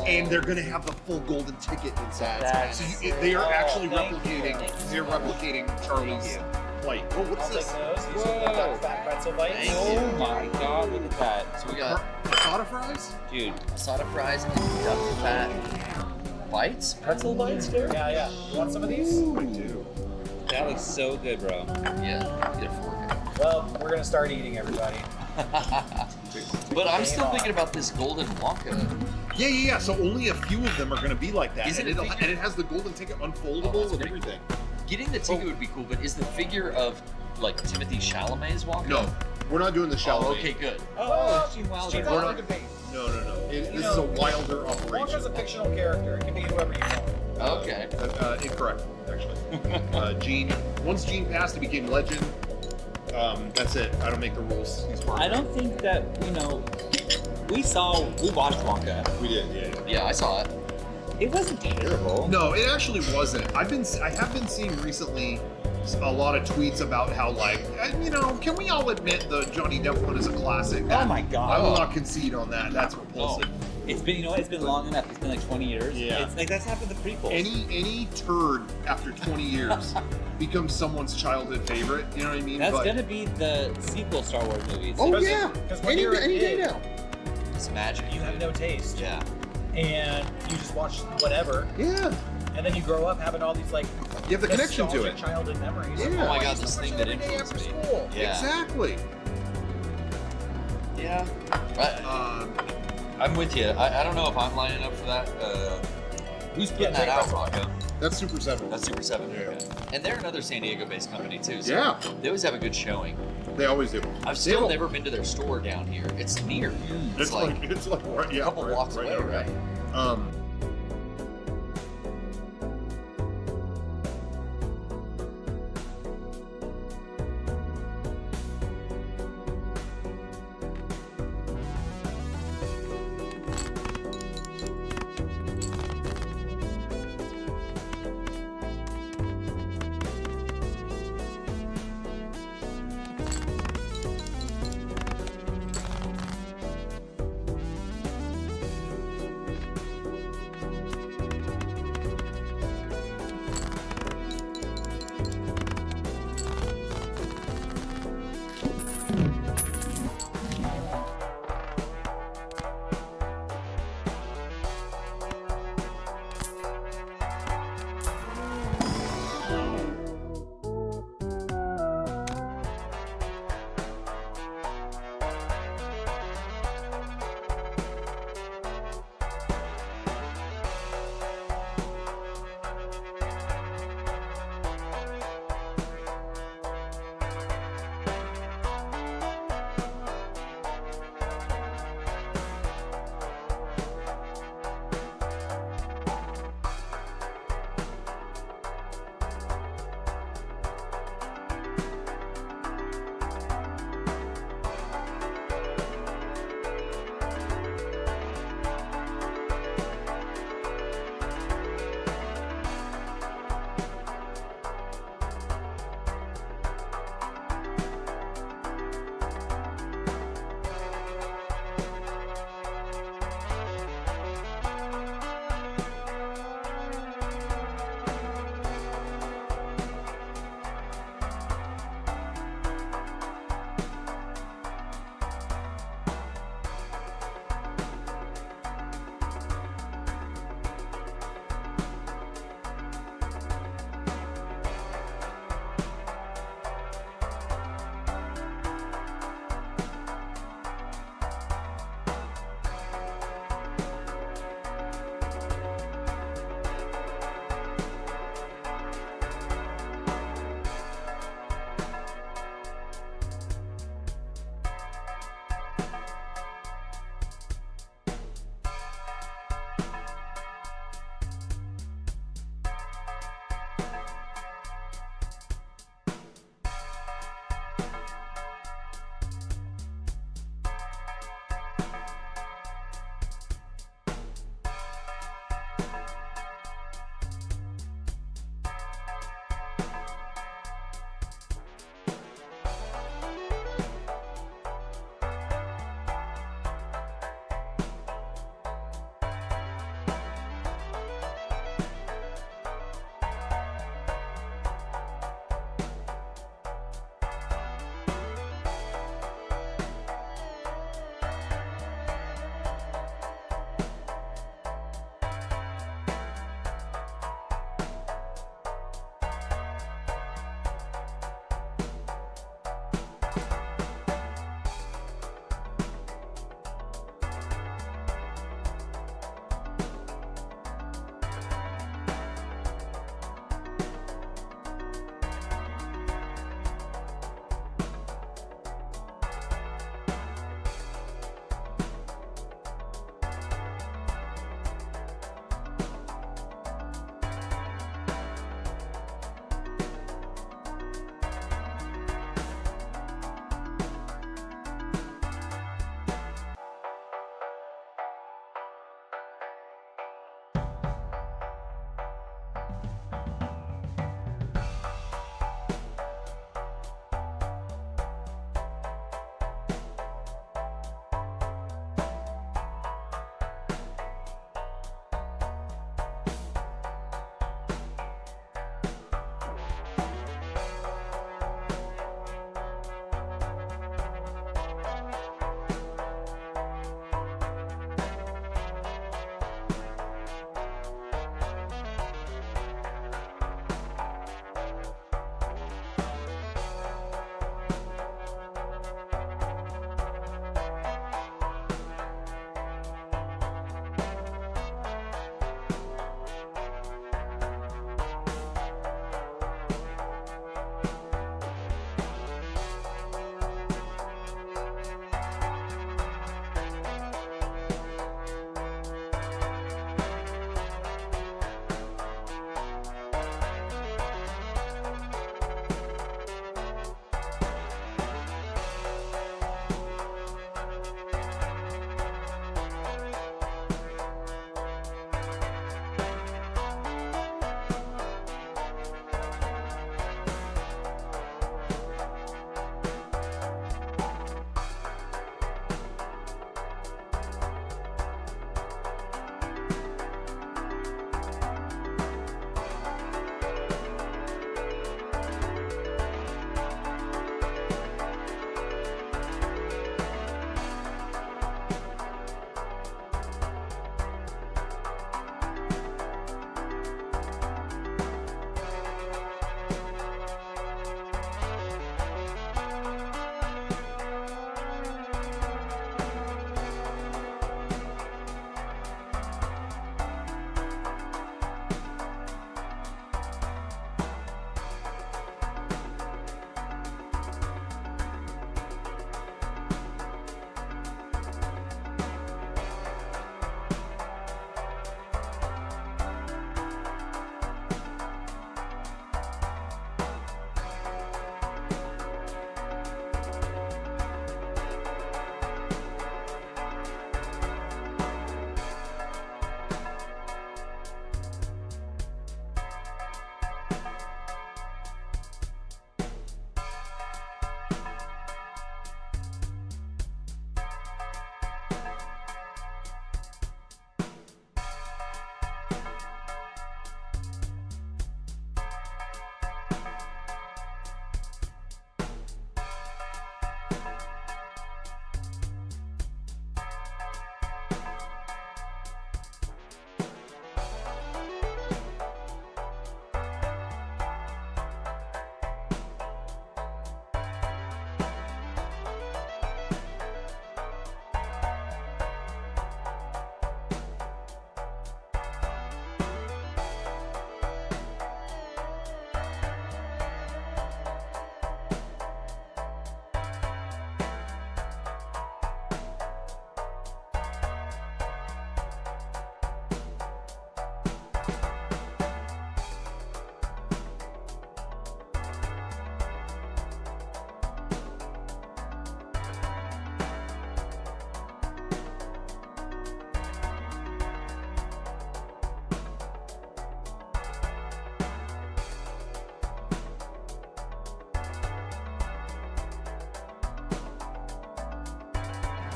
Speaker 6: and they're going to have the full golden ticket inside. So they are actually replicating. They're replicating Charlie's plate. Oh, what's
Speaker 9: I'll
Speaker 6: this?
Speaker 9: take those. These are fat pretzel bites.
Speaker 10: Oh my god, look at that.
Speaker 11: So we got
Speaker 6: Asada fries?
Speaker 10: Dude,
Speaker 11: asada fries and duck fat bites, pretzel bites, dude.
Speaker 9: Yeah. You want some of these?
Speaker 6: I do.
Speaker 10: that looks so good, bro.
Speaker 11: Yeah, get a fork.
Speaker 9: Well, we're gonna start eating, everybody.
Speaker 11: But I'm still thinking about this golden Wonka.
Speaker 6: Yeah. So only a few of them are going to be like that,
Speaker 11: Is it
Speaker 6: and
Speaker 11: a figure?
Speaker 6: it has the golden ticket unfoldable and
Speaker 11: pretty
Speaker 6: everything.
Speaker 11: Getting the ticket would be cool, but is the figure of like Timothy Chalamet's Wonka?
Speaker 6: No, we're not doing the Chalamet.
Speaker 11: Oh, okay, good.
Speaker 10: Oh, Gene Wilder.
Speaker 9: Gene
Speaker 6: We're
Speaker 9: Wilder
Speaker 6: not-
Speaker 9: could be.
Speaker 6: No. This is a Wilder operation.
Speaker 9: Wonka's a fictional character. It can be whoever you want.
Speaker 11: Okay.
Speaker 6: Incorrect, actually. Once Gene passed, he became legend. That's it. I don't make the rules. He's part
Speaker 10: I
Speaker 6: of it.
Speaker 10: don't think that, we watched Wonka.
Speaker 6: We did, yeah.
Speaker 11: Yeah, I saw it.
Speaker 10: It wasn't terrible.
Speaker 6: No, it actually wasn't. I have been seeing recently a lot of tweets about how, can we all admit the Johnny Depp one is a classic?
Speaker 10: Oh my god.
Speaker 6: I will not concede on that. That's repulsive.
Speaker 10: It's been, it's been long enough. It's been like 20 years.
Speaker 6: Yeah.
Speaker 10: It's like that's happened to prequels.
Speaker 6: Any turd after 20 years becomes someone's childhood favorite. You know what I mean?
Speaker 10: That's gonna be the sequel Star Wars movies.
Speaker 6: Oh yeah.
Speaker 9: Because when you're a
Speaker 6: Any day
Speaker 9: kid,
Speaker 6: now.
Speaker 11: It's magic.
Speaker 9: you have no taste.
Speaker 11: Yeah.
Speaker 9: And you just watch whatever.
Speaker 6: Yeah.
Speaker 9: And then you grow up having all these
Speaker 6: You have the connection to
Speaker 9: nostalgic
Speaker 6: it.
Speaker 9: childhood memories.
Speaker 6: Yeah.
Speaker 9: Of,
Speaker 11: Oh my
Speaker 9: I
Speaker 11: god,
Speaker 9: used to
Speaker 11: this
Speaker 9: watch
Speaker 11: thing
Speaker 9: it
Speaker 11: that
Speaker 9: every day after
Speaker 11: influenced me.
Speaker 9: school.
Speaker 11: Yeah.
Speaker 6: Exactly.
Speaker 11: Yeah. I'm with you. I don't know if I'm lining up for that. Who's putting that out, Rocco?
Speaker 6: That's Super 7.
Speaker 11: That's Super 7. Okay. And they're another San Diego-based company too. So
Speaker 6: Yeah.
Speaker 11: They always have a good showing.
Speaker 6: They always do.
Speaker 11: I've still never been to their store down here. It's near.
Speaker 6: It's like right, yeah,
Speaker 11: a couple blocks away,
Speaker 6: down there.
Speaker 11: right?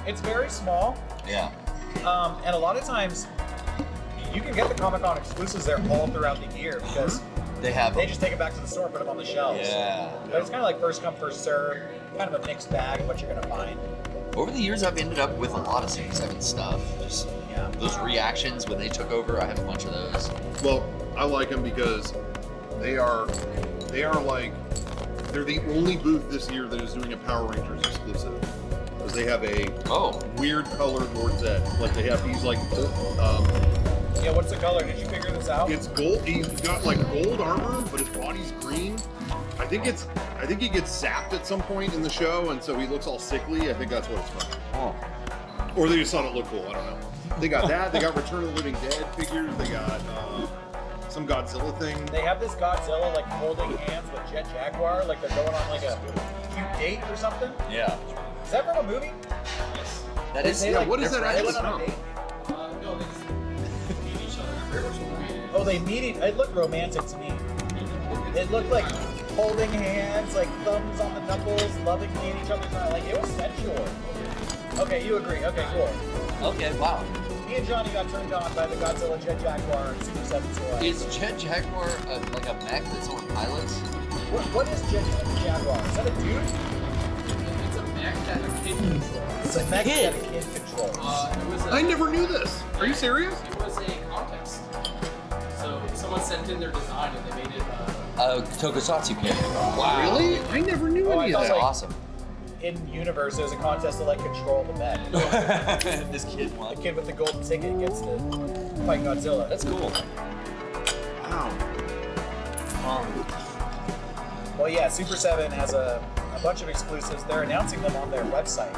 Speaker 9: It's very small.
Speaker 11: Yeah.
Speaker 9: And a lot of times, you can get the Comic-Con exclusives there all throughout the year because
Speaker 11: they
Speaker 9: just take it back to the store, put them on the shelves.
Speaker 11: Yeah.
Speaker 9: But it's kind of like first come, first serve, kind of a mixed bag of what you're gonna find.
Speaker 11: Over the years, I've ended up with a lot of 67 stuff. Just those reactions when they took over, I have a bunch of those.
Speaker 6: Well, I like them because they're the only booth this year that is doing a Power Rangers exclusive. Because they have a weird colored Lord Zed. Like they have these like
Speaker 9: yeah, what's the color? Did you figure this out?
Speaker 6: It's gold. He's got like gold armor, but his body's green. I think he gets zapped at some point in the show, and so he looks all sickly. I think that's what it's from.
Speaker 11: Oh.
Speaker 6: Or they just thought it looked cool. I don't know. They got that. They got Return of the Living Dead figures. They got some Godzilla thing.
Speaker 9: They have this Godzilla like holding hands with Jet Jaguar, like they're going on like a cute date or something.
Speaker 11: Yeah.
Speaker 9: Is that from a movie?
Speaker 11: Yes. That is.
Speaker 9: They,
Speaker 6: Yeah.
Speaker 9: like,
Speaker 6: What is that
Speaker 9: they
Speaker 6: actually
Speaker 9: went on a
Speaker 6: from?
Speaker 9: date?
Speaker 13: No, they just meet each other.
Speaker 9: Oh, they meet. It looked romantic to me. It looked like holding hands, like thumbs on the knuckles, lovingly in each other's eye. Like it was sensual. Okay, you agree? Okay, cool.
Speaker 11: Okay, wow.
Speaker 9: Me and Johnny got turned on by the Godzilla Jet Jaguar and Super 7 toy.
Speaker 11: Is Jet Jaguar like a mech that's on pilots?
Speaker 9: What is Jet Jaguar? Is that a dude?
Speaker 13: It's a mech that a kid controls.
Speaker 9: It's a mech that a kid controls.
Speaker 6: I never knew this. Are you serious?
Speaker 13: It was a contest. So someone sent in their design and they made it.
Speaker 11: Tokusatsu kid. Wow.
Speaker 6: Really? I never knew any of
Speaker 11: That's
Speaker 6: that.
Speaker 11: awesome.
Speaker 9: In universe, there's a contest to like control the mech.
Speaker 11: This kid won.
Speaker 9: The kid with the golden ticket gets to fight Godzilla.
Speaker 11: That's cool.
Speaker 6: Wow.
Speaker 9: Well, yeah, Super 7 has a bunch of exclusives. They're announcing them on their website,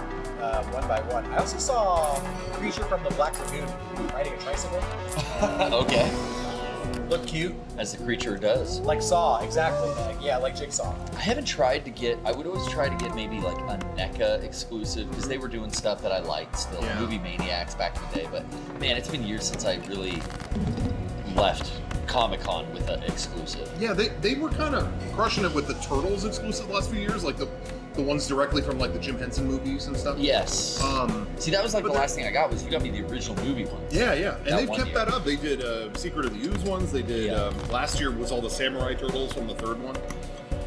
Speaker 9: one by one. I also saw a creature from the Black Lagoon riding a tricycle.
Speaker 11: Okay.
Speaker 9: Look cute.
Speaker 11: As the creature does.
Speaker 9: Like Saw, exactly. Like Jigsaw.
Speaker 11: I haven't tried to get, I would always try to get maybe like a NECA exclusive because they were doing stuff that I liked still, Movie Maniacs back in the day. But man, it's been years since I really left Comic-Con with an exclusive.
Speaker 6: Yeah, they were kind of crushing it with the Turtles exclusive the last few years, like the ones directly from like the Jim Henson movies and stuff.
Speaker 11: Yes. See, that was like the last thing I got was you got me the original movie ones.
Speaker 6: Yeah, yeah, and they've kept
Speaker 11: year.
Speaker 6: that up. They did Secret of the Ooze ones. They did last year was all the Samurai Turtles from the third one,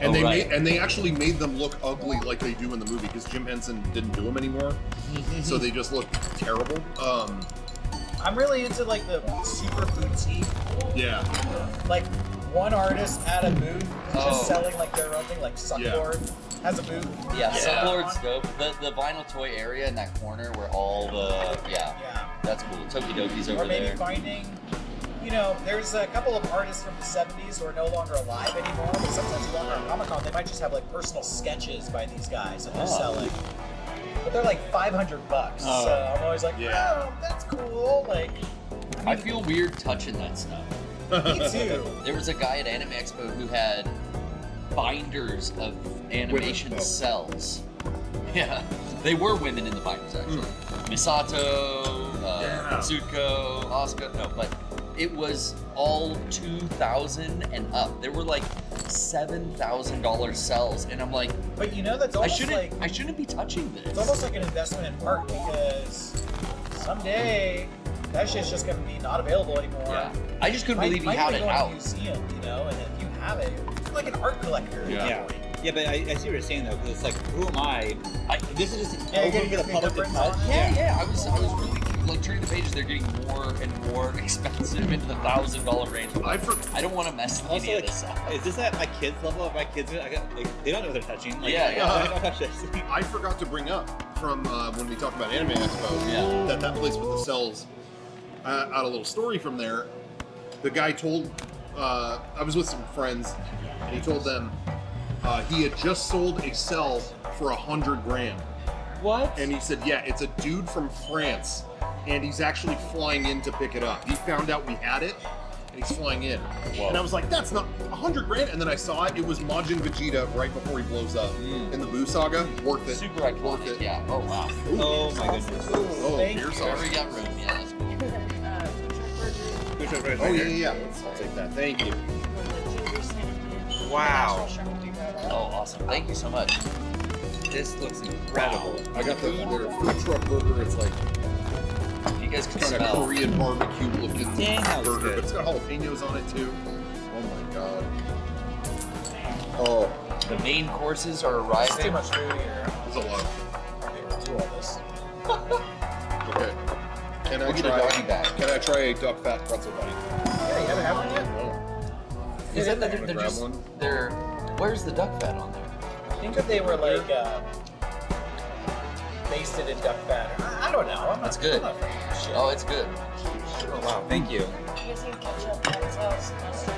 Speaker 6: and they actually made them look ugly like they do in the movie because Jim Henson didn't do them anymore, so they just look terrible.
Speaker 9: I'm really into like the super boutique.
Speaker 6: Yeah.
Speaker 9: Like one artist at a booth just selling like their own thing, like Sucklord has a booth.
Speaker 11: Yeah, Sucklord's dope. The vinyl toy area in that corner where all the that's cool. Tokidoki's over
Speaker 9: Or maybe
Speaker 11: there.
Speaker 9: finding, there's a couple of artists from the 70s who are no longer alive anymore, but sometimes you wander on Comic-Con, they might just have like personal sketches by these guys that they're selling. But they're like $500. So I'm always like, oh, that's cool. Like,
Speaker 11: I feel weird touching that stuff.
Speaker 9: Me too.
Speaker 11: There was a guy at Anime Expo who had binders of animation cells. Yeah, they were women in the binders actually. Misato, Katsuko, Asuka. No, but it was all 2,000 and up. There were like $7,000 cells, and I'm like,
Speaker 9: but that's almost
Speaker 11: I shouldn't be touching this.
Speaker 9: It's almost like an investment in art because someday that shit's just gonna be not available anymore.
Speaker 11: Yeah. I just couldn't believe he had it out.
Speaker 9: Might go to a museum, and if you have it, it's like an art collector.
Speaker 10: Yeah. Yeah, but I see what you're saying though, because it's like, who am I? This is just
Speaker 9: you're
Speaker 10: open
Speaker 9: getting
Speaker 10: for the public to touch.
Speaker 11: Yeah. I was really like turning the pages. They're getting more and more expensive into the $1,000 range. I don't want to mess any of this up.
Speaker 10: Is this at my kids' level? If my kids, they don't know what they're touching. Like,
Speaker 11: Yeah.
Speaker 10: I don't touch this.
Speaker 6: I forgot to bring up from when we talked about Anime Expo that place with the cells. Out a little story from there. The guy told I was with some friends, and he told them he had just sold a cell for $100,000.
Speaker 10: What?
Speaker 6: And he said, yeah, it's a dude from France, and he's actually flying in to pick it up. He found out we had it, and he's flying in. Whoa. And I was like, that's not $100,000. And then I saw it. It was Majin Vegeta right before he blows up in the Buu Saga. Worth it.
Speaker 11: Super iconic. Worth it. Yeah. Oh wow.
Speaker 6: Ooh.
Speaker 10: Oh my goodness.
Speaker 6: Oh,
Speaker 9: Thank
Speaker 6: beer
Speaker 9: you.
Speaker 6: sauce.
Speaker 11: Wherever you got room. Yeah, that's cool.
Speaker 6: Oh yeah. I'll take that. Thank you.
Speaker 11: Wow. Oh, awesome. Thank you so much.
Speaker 10: This looks incredible.
Speaker 6: I got their food truck burger. It's like
Speaker 11: You guys can
Speaker 6: kind of
Speaker 11: smell.
Speaker 6: Korean barbecue looking
Speaker 10: Dang, that was
Speaker 6: burger,
Speaker 10: good.
Speaker 6: but it's got jalapenos on it too. Oh my god. Oh,
Speaker 11: The main courses are
Speaker 9: It's too
Speaker 11: arriving.
Speaker 9: much food here.
Speaker 6: there's a lot.
Speaker 9: I'm able to do all this.
Speaker 6: Okay. Can I
Speaker 11: We'll get a
Speaker 6: try?
Speaker 11: doggy bag.
Speaker 6: Can I try a duck fat pretzel bite?
Speaker 9: Yeah, you haven't had one yet?
Speaker 6: No.
Speaker 11: Is that
Speaker 6: I'm
Speaker 11: they're
Speaker 6: gonna grab
Speaker 11: just
Speaker 6: one.
Speaker 11: they're where's the duck fat on there?
Speaker 9: I think that they were like basted in duck fat. I don't know. I'm not,
Speaker 11: That's good.
Speaker 9: I'm not afraid of shit.
Speaker 11: Oh, it's good.
Speaker 10: Oh, wow. Thank you.
Speaker 12: You guys need ketchup, hot sauce, mustard,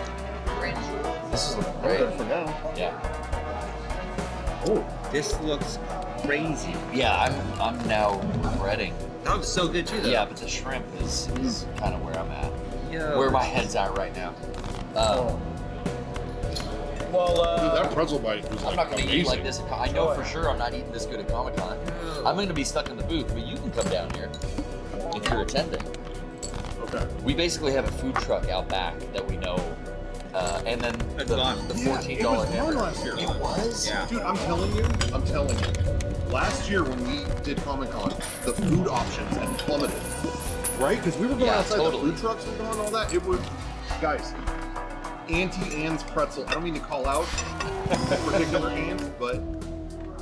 Speaker 12: ranch.
Speaker 11: This is looking
Speaker 6: I'm
Speaker 11: great.
Speaker 6: good for now.
Speaker 11: Yeah.
Speaker 6: Oh,
Speaker 10: This looks crazy.
Speaker 11: Yeah, I'm now regretting.
Speaker 10: That looks so good too, though.
Speaker 11: Yeah, but the shrimp is kind of where I'm at.
Speaker 10: Yo.
Speaker 11: Where my head's at right now.
Speaker 9: Well,
Speaker 6: dude, that pretzel bite was like
Speaker 11: I'm not going to
Speaker 6: amazing.
Speaker 11: eat like this. I know for sure I'm not eating this good at Comic Con. I'm going to be stuck in the booth, but you can come down here if you're attending.
Speaker 6: Okay.
Speaker 11: We basically have a food truck out back that we know, and then
Speaker 10: It's
Speaker 11: the
Speaker 10: gone.
Speaker 11: $14
Speaker 6: it was fun
Speaker 11: hamburger.
Speaker 6: last year.
Speaker 11: It was?
Speaker 10: Yeah.
Speaker 6: Dude, I'm telling you. Last year when we did Comic Con, the food options had plummeted. Right? Because we were going
Speaker 11: Yeah,
Speaker 6: outside
Speaker 11: totally.
Speaker 6: the food trucks were going and all that. It was, guys, Auntie Anne's pretzel. I don't mean to call out a particular aunt, but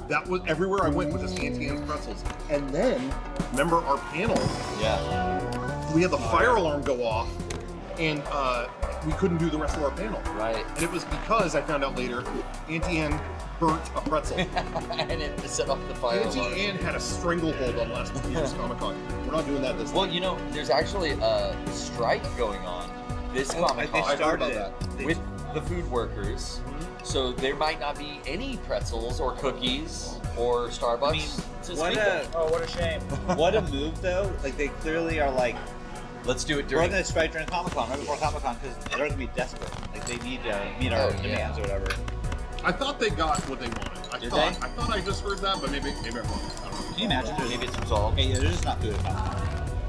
Speaker 6: that was everywhere I went was just Auntie Anne's pretzels. And then, remember our panel?
Speaker 11: Yeah.
Speaker 6: We had the fire alarm go off, and we couldn't do the rest of our panel.
Speaker 11: Right.
Speaker 6: And it was because I found out later, Auntie Anne burnt a pretzel.
Speaker 11: And it set off the fire
Speaker 6: Auntie
Speaker 11: alarm.
Speaker 6: Anne had a stranglehold on last year's Comic Con. We're not doing that this
Speaker 11: Well,
Speaker 6: time.
Speaker 11: you know, there's actually a strike going on this Comic
Speaker 10: They
Speaker 11: Con
Speaker 6: heard
Speaker 10: started
Speaker 6: about
Speaker 10: it.
Speaker 11: with the food workers. So there might not be any pretzels or cookies or Starbucks.
Speaker 10: I mean,
Speaker 11: to
Speaker 10: what
Speaker 11: speak
Speaker 10: a
Speaker 11: of.
Speaker 9: Oh, what a shame.
Speaker 10: what a move though. Like they clearly are like,
Speaker 11: Let's do it
Speaker 10: we're
Speaker 11: during.
Speaker 10: gonna strike during Comic Con, right before Comic Con, because they're gonna be desperate. Like they need to meet our
Speaker 11: Oh, yeah.
Speaker 10: demands or whatever.
Speaker 6: I thought they got what they wanted.
Speaker 10: Did
Speaker 6: I thought I just heard that, but maybe I'm wrong. I don't know.
Speaker 10: Can you imagine?
Speaker 11: Maybe it's resolved.
Speaker 10: Okay, yeah, they're just not good at Comic Con.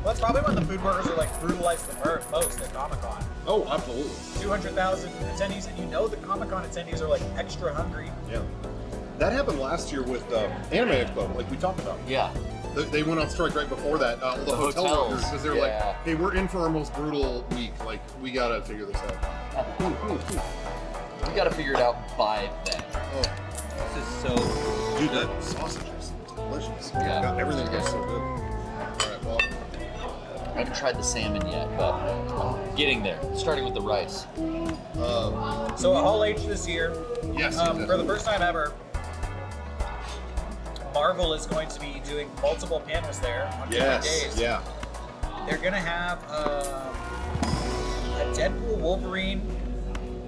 Speaker 9: Well, that's probably when the food workers are like brutalized the most at Comic Con.
Speaker 6: Oh, absolutely.
Speaker 9: 200,000 attendees, and you know the Comic Con attendees are like extra hungry.
Speaker 6: Yeah. That happened last year with Anime Expo, like we talked about.
Speaker 11: Yeah.
Speaker 6: They went on strike right before that. All the hotel
Speaker 11: hotels,
Speaker 6: workers, because they're
Speaker 11: yeah.
Speaker 6: like, hey, we're in for our most brutal week. Like, we gotta figure this out.
Speaker 11: We got to figure it out by then.
Speaker 6: Oh,
Speaker 10: This is so.
Speaker 6: dude, that sausage is delicious.
Speaker 11: Yeah.
Speaker 6: God, everything was so good. All right, well,
Speaker 11: I haven't tried the salmon yet, but I'm getting there. Starting with the rice.
Speaker 9: So at Hall H this year,
Speaker 6: yes.
Speaker 9: for the first time ever, Marvel is going to be doing multiple panels there on different days.
Speaker 6: Yeah.
Speaker 9: They're gonna have a Deadpool Wolverine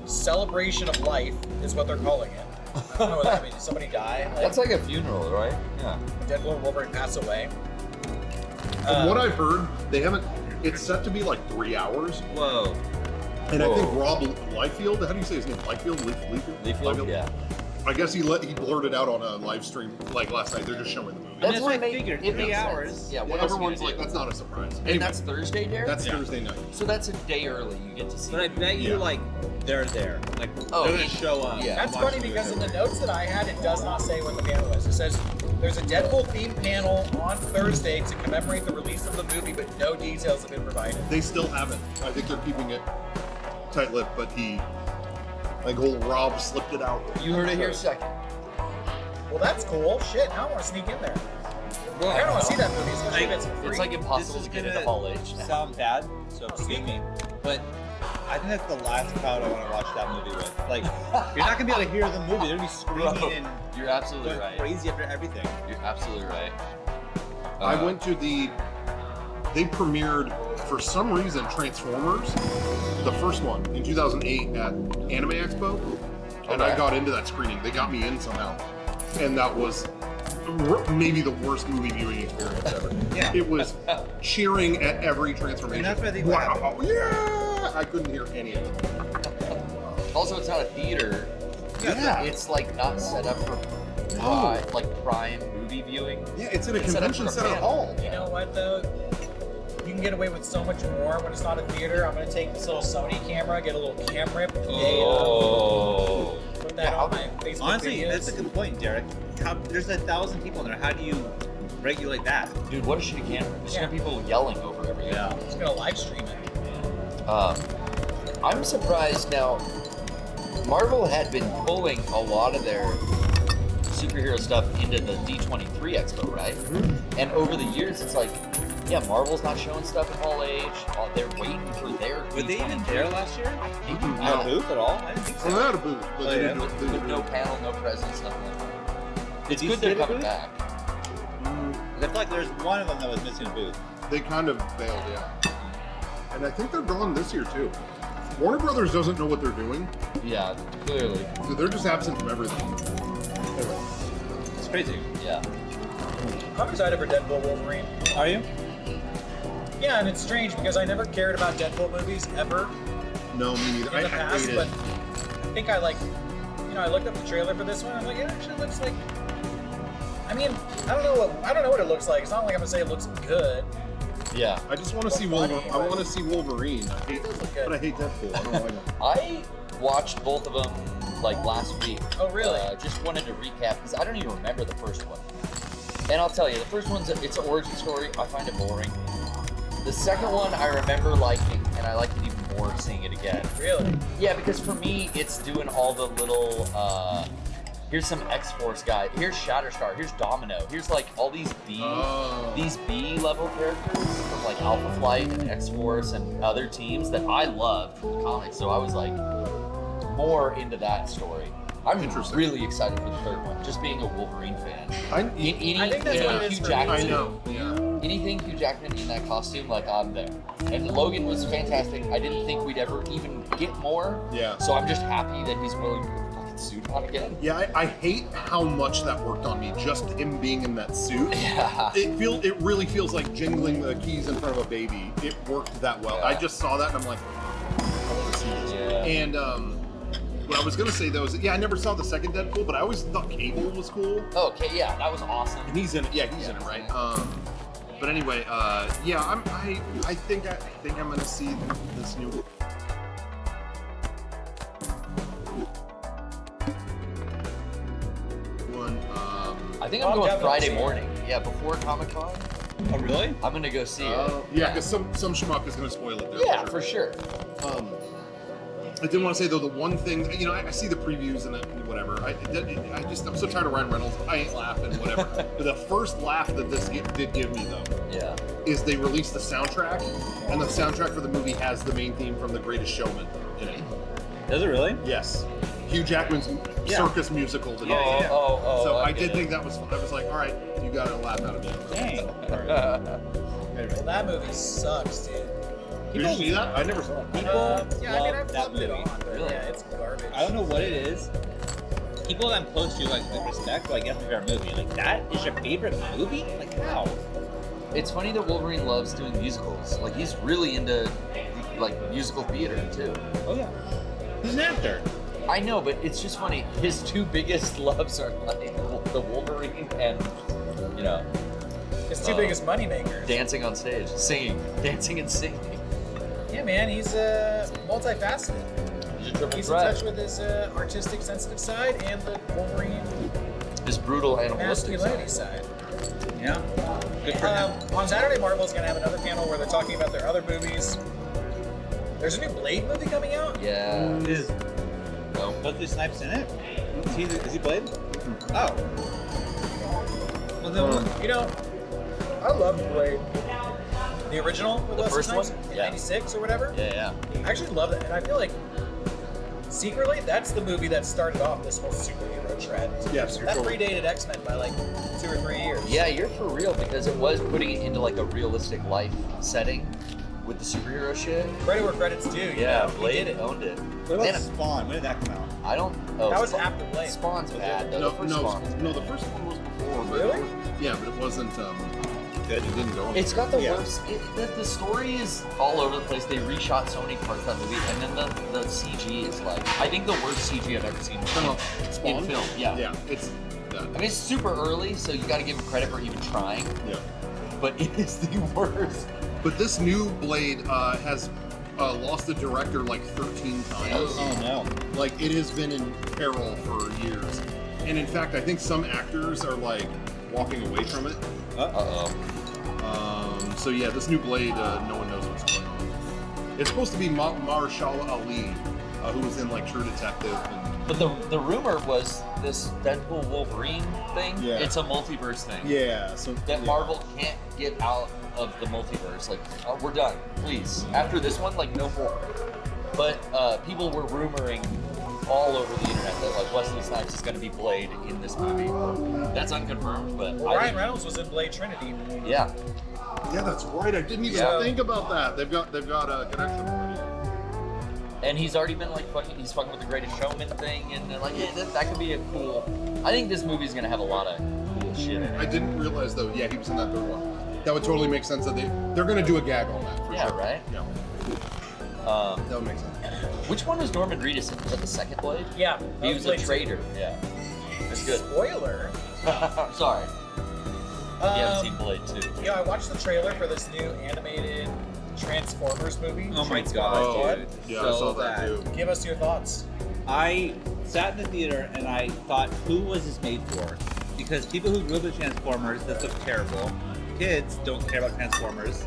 Speaker 9: celebration of life is what they're calling it. I don't know what that means. Did somebody die?
Speaker 11: That's like a funeral, right? Yeah.
Speaker 9: Deadpool and Wolverine pass away.
Speaker 6: From what I've heard, they haven't. It's set to be like 3 hours.
Speaker 10: Whoa.
Speaker 6: And I think Rob Liefeld, how do you say his name? Liefeld?
Speaker 11: Liefeld? Yeah.
Speaker 6: I guess he blurted out on a live stream like last night. They're just showing the movie.
Speaker 11: That's
Speaker 10: That's
Speaker 11: what
Speaker 10: I
Speaker 11: made
Speaker 10: figured.
Speaker 11: it
Speaker 10: 3
Speaker 11: makes
Speaker 10: hours.
Speaker 11: sense. Yeah. What else are we
Speaker 6: Everyone's
Speaker 11: gonna
Speaker 6: like,
Speaker 11: do?
Speaker 6: that's not a surprise.
Speaker 11: And
Speaker 6: Anyway,
Speaker 11: that's Thursday, Derek?
Speaker 6: that's Thursday night.
Speaker 11: So that's a day early. You get to see.
Speaker 10: But I
Speaker 11: it.
Speaker 10: bet you
Speaker 6: Yeah.
Speaker 10: like they're there. Like
Speaker 11: Oh,
Speaker 10: they're gonna show up.
Speaker 11: yeah.
Speaker 9: That's
Speaker 10: and watch
Speaker 9: funny
Speaker 10: the
Speaker 9: because in
Speaker 10: movie.
Speaker 9: the notes that I had, it does not say when the panel is. It says there's a Deadpool themed panel on Thursday to commemorate the release of the movie, but no details have been provided.
Speaker 6: They still haven't. I think they're keeping it tight-lipped, but like old Rob slipped it out.
Speaker 11: You heard it here second.
Speaker 9: Well, that's cool. Shit, now I want to sneak in there.
Speaker 10: Well,
Speaker 9: I don't want to see that movie, especially if
Speaker 10: Like,
Speaker 9: it's free.
Speaker 11: It's like
Speaker 10: This
Speaker 11: impossible
Speaker 10: is
Speaker 11: to get
Speaker 10: gonna
Speaker 11: into Hall H now.
Speaker 10: sound bad, so excuse me, but I think that's the last crowd I want to watch that movie with. Like, you're not gonna be able to hear the movie. They're gonna be screaming
Speaker 11: Bro,
Speaker 10: and
Speaker 11: you're absolutely
Speaker 10: going
Speaker 11: right.
Speaker 10: crazy after everything.
Speaker 11: You're absolutely right.
Speaker 6: I went to they premiered, for some reason, Transformers, the first one, in 2008 at Anime Expo, and I
Speaker 11: Okay.
Speaker 6: got into that screening. They got me in somehow. And that was maybe the worst movie viewing experience ever.
Speaker 10: Yeah.
Speaker 6: It was cheering at every transformation.
Speaker 10: And that's what I think
Speaker 6: wow, yeah! I couldn't hear any of it.
Speaker 11: Also, it's not a theater.
Speaker 6: Yeah.
Speaker 11: It's like not set up for prime movie viewing.
Speaker 6: Yeah, it's in a
Speaker 11: It's set up
Speaker 6: convention
Speaker 11: for a
Speaker 6: center
Speaker 11: panel.
Speaker 6: hall.
Speaker 9: You know what, though? You can get away with so much more when it's not a theater. I'm going to take this little Sony camera, get a little camera,
Speaker 11: Oh.
Speaker 9: put that on my Facebook
Speaker 10: Honestly,
Speaker 9: videos.
Speaker 10: that's a good point, Derek. There's 1,000 people in there. How do you regulate that?
Speaker 11: Dude, what a shitty camera. There's gonna be people yelling over everything.
Speaker 10: Yeah.
Speaker 9: I'm just gonna live stream it.
Speaker 11: I'm surprised now. Marvel had been pulling a lot of their superhero stuff into the D23 Expo, right? And over the years, it's like, yeah, Marvel's not showing stuff at Hall H. They're waiting for their.
Speaker 10: Were they even there last year?
Speaker 11: Maybe
Speaker 10: Not
Speaker 11: not.
Speaker 10: a booth at all? I didn't think so.
Speaker 6: Well, they had a booth, but they didn't do a
Speaker 11: With no
Speaker 6: booth.
Speaker 11: panel, no presence, nothing like that. It's
Speaker 10: you
Speaker 11: good
Speaker 10: see
Speaker 11: they're
Speaker 10: the
Speaker 11: coming
Speaker 10: booth?
Speaker 11: back.
Speaker 10: I feel like there's one of them that was missing a booth.
Speaker 6: They kind of bailed, yeah. And I think they're gone this year too. Warner Brothers doesn't know what they're doing.
Speaker 11: Yeah, clearly.
Speaker 6: So they're just absent from everything. Anyway.
Speaker 10: It's crazy.
Speaker 11: Yeah.
Speaker 9: I'm excited for Deadpool Wolverine.
Speaker 10: Are you?
Speaker 9: Yeah, and it's strange because I never cared about Deadpool movies ever
Speaker 6: No, me neither.
Speaker 9: in the
Speaker 6: I
Speaker 9: past,
Speaker 6: hate
Speaker 9: but
Speaker 6: it.
Speaker 9: I think I like, I looked up the trailer for this one. I'm like, it actually looks like. I mean, I don't know what it looks like. It's not like I'm gonna say it looks good.
Speaker 11: Yeah.
Speaker 6: I just want to see
Speaker 9: funny,
Speaker 6: Wolverine. I
Speaker 9: but-
Speaker 6: want to see Wolverine. But I hate Deadpool. I don't know why.
Speaker 11: I watched both of them like last week.
Speaker 9: Oh, really?
Speaker 11: Just wanted to recap because I don't even remember the first one. And I'll tell you, the first one's it's an origin story. I find it boring. The second one I remember liking, and I like it even more seeing it again.
Speaker 9: Really?
Speaker 11: Yeah, because for me, it's doing all the little. Here's some X-Force guy. Here's Shatterstar. Here's Domino. Here's like all these B level characters from like Alpha Flight and X-Force and other teams that I loved from the comics. So I was like more into that story. I'm really excited for the third one. Just being a Wolverine fan.
Speaker 9: I think that's what it is
Speaker 11: Hugh
Speaker 9: for
Speaker 11: Jackman.
Speaker 9: me,
Speaker 6: I know. Yeah.
Speaker 11: Anything Hugh Jackman in that costume, like I'm there. And Logan was fantastic. I didn't think we'd ever even get more.
Speaker 6: Yeah.
Speaker 11: So I'm just happy that he's willing to put the fucking suit on again.
Speaker 6: Yeah, I hate how much that worked on me. Just him being in that suit.
Speaker 11: Yeah.
Speaker 6: It really feels like jingling the keys in front of a baby. It worked that well.
Speaker 11: Yeah.
Speaker 6: I just saw that and I'm like, I want to see this.
Speaker 11: Yeah.
Speaker 6: And what I was gonna say though is, I never saw the second Deadpool, but I always thought Cable was cool.
Speaker 11: Okay, yeah, that was awesome.
Speaker 6: And he's in it. Yeah, he's in it, right? But anyway, I think I'm gonna see this new. One.
Speaker 11: I think I'm
Speaker 9: I'll
Speaker 11: going
Speaker 9: definitely
Speaker 11: Friday
Speaker 9: see it.
Speaker 11: morning. Yeah, before Comic Con.
Speaker 10: Oh, really?
Speaker 11: I'm gonna go see it.
Speaker 6: Yeah, because some schmuck is gonna spoil it there.
Speaker 11: Yeah, for sure.
Speaker 6: I did want to say though, the one thing, I see the previews and whatever. I'm so tired of Ryan Reynolds. I ain't laughing, whatever. But the first laugh that this did give me though,
Speaker 11: Yeah.
Speaker 6: is they released the soundtrack, and the soundtrack for the movie has the main theme from The Greatest Showman in it.
Speaker 10: Does it really?
Speaker 6: Yes, Hugh Jackman's circus musical. To So I did think that was fun. I was like, all right, you got a laugh out of me.
Speaker 10: Dang.
Speaker 9: Well, that movie sucks, dude.
Speaker 6: Did you see that? I never saw it.
Speaker 10: People
Speaker 9: Yeah, I mean,
Speaker 10: love
Speaker 9: I've
Speaker 10: that
Speaker 9: flipped it
Speaker 10: movie.
Speaker 9: on, but
Speaker 11: Really?
Speaker 9: yeah, it's garbage.
Speaker 10: I don't know what it is. People that I'm close to, like respect, like, that's my favorite movie. Like, that is your favorite movie? Like, how?
Speaker 11: It's funny that Wolverine loves doing musicals. Like he's really into like musical theater too.
Speaker 10: Oh yeah. He's an actor.
Speaker 11: I know, but it's just funny. His two biggest loves are like the Wolverine and
Speaker 9: His two biggest moneymakers.
Speaker 11: dancing on stage, singing, dancing and singing.
Speaker 9: Yeah, man, he's multifaceted.
Speaker 11: He's a triple
Speaker 9: He's in
Speaker 11: threat.
Speaker 9: touch with his artistic, sensitive side and the Wolverine
Speaker 11: His brutal animalistic
Speaker 9: masculinity
Speaker 11: side.
Speaker 9: side.
Speaker 10: Yeah. Good for him.
Speaker 9: On Saturday, Marvel's going to have another panel where they're talking about their other movies. There's a new Blade movie coming out.
Speaker 11: Yeah.
Speaker 10: Is Wesley Snipes in it? Is he Blade? Oh. Well, then
Speaker 9: I loved Blade. The original with
Speaker 11: The
Speaker 9: Wesley
Speaker 11: first
Speaker 9: Snipes
Speaker 11: one?
Speaker 9: in
Speaker 11: Yeah.
Speaker 9: '96 or whatever.
Speaker 11: Yeah.
Speaker 9: I actually love it, and I feel like secretly that's the movie that started off this whole superhero trend.
Speaker 6: Yes, you're
Speaker 9: that
Speaker 6: totally.
Speaker 9: predated X-Men by like 2 or 3 years.
Speaker 11: Yeah, you're for real because it was putting it into like a realistic life setting with the superhero shit.
Speaker 9: Credit where credit's due.
Speaker 11: Yeah,
Speaker 9: He
Speaker 11: Blade
Speaker 9: did it.
Speaker 11: owned it.
Speaker 10: What about
Speaker 11: Man,
Speaker 10: Spawn? When did that come out?
Speaker 11: I don't. Oh,
Speaker 9: That was
Speaker 11: Spawn-
Speaker 9: after Blade.
Speaker 11: Spawn's bad. though.
Speaker 6: No,
Speaker 11: The first Spawn is
Speaker 6: no,
Speaker 11: bad.
Speaker 6: the first one was before. But
Speaker 9: Really?
Speaker 6: Yeah, but it wasn't. Good. It didn't go.
Speaker 11: It's got the
Speaker 10: Yeah.
Speaker 11: worst. The story is all over the place. They reshot so many parts of that movie, and then the CG is like I think the worst CG I've ever seen in
Speaker 6: Spawn?
Speaker 11: film. Yeah.
Speaker 6: Yeah, it's.
Speaker 11: I mean, it's super early, so you got to give him credit for even trying.
Speaker 6: Yeah.
Speaker 11: But it is the worst.
Speaker 6: But this new Blade has lost the director like 13 times.
Speaker 10: Oh no.
Speaker 6: Like, it has been in peril for years. And in fact, I think some actors are like walking away from it. So yeah, this new Blade, no one knows what's going on. It's supposed to be Mahershala Ali, who was in like True Detective.
Speaker 11: But the rumor was this Deadpool Wolverine thing.
Speaker 6: Yeah.
Speaker 11: It's a multiverse thing.
Speaker 6: Yeah. So
Speaker 11: that Marvel can't get out of the multiverse. Like, we're done, please. After this one, like, no more. But people were rumoring all over the internet that like Wesley Snipes is going to be Blade in this movie. That's unconfirmed, but
Speaker 9: Ryan Reynolds was in Blade Trinity.
Speaker 11: Yeah.
Speaker 6: Yeah, that's right. I didn't even think about that. They've got a connection already.
Speaker 11: And he's already been like he's fucking with the Greatest Showman thing, and they're like, yeah, that could be a cool. I think this movie's gonna have a lot of cool shit in it.
Speaker 6: I didn't realize though. Yeah, he was in that third one. That would totally make sense that they're gonna do a gag on that. For sure.
Speaker 11: Right.
Speaker 6: Yeah. That would make sense.
Speaker 11: Which one was Norman Reedus in? Was that the second Blade?
Speaker 9: Yeah.
Speaker 11: He was a traitor. Yeah. That's good.
Speaker 9: Spoiler.
Speaker 11: Sorry. You haven't seen Blade 2.
Speaker 9: Yeah, I watched the trailer for this new animated Transformers movie.
Speaker 10: Oh my
Speaker 9: Transformers
Speaker 10: god,
Speaker 9: Blood.
Speaker 10: dude.
Speaker 6: Yeah, I saw that too.
Speaker 9: Give us your thoughts.
Speaker 10: I sat in the theater and I thought, who was this made for? Because people who grew up with Transformers, this looks terrible. Kids don't care about Transformers.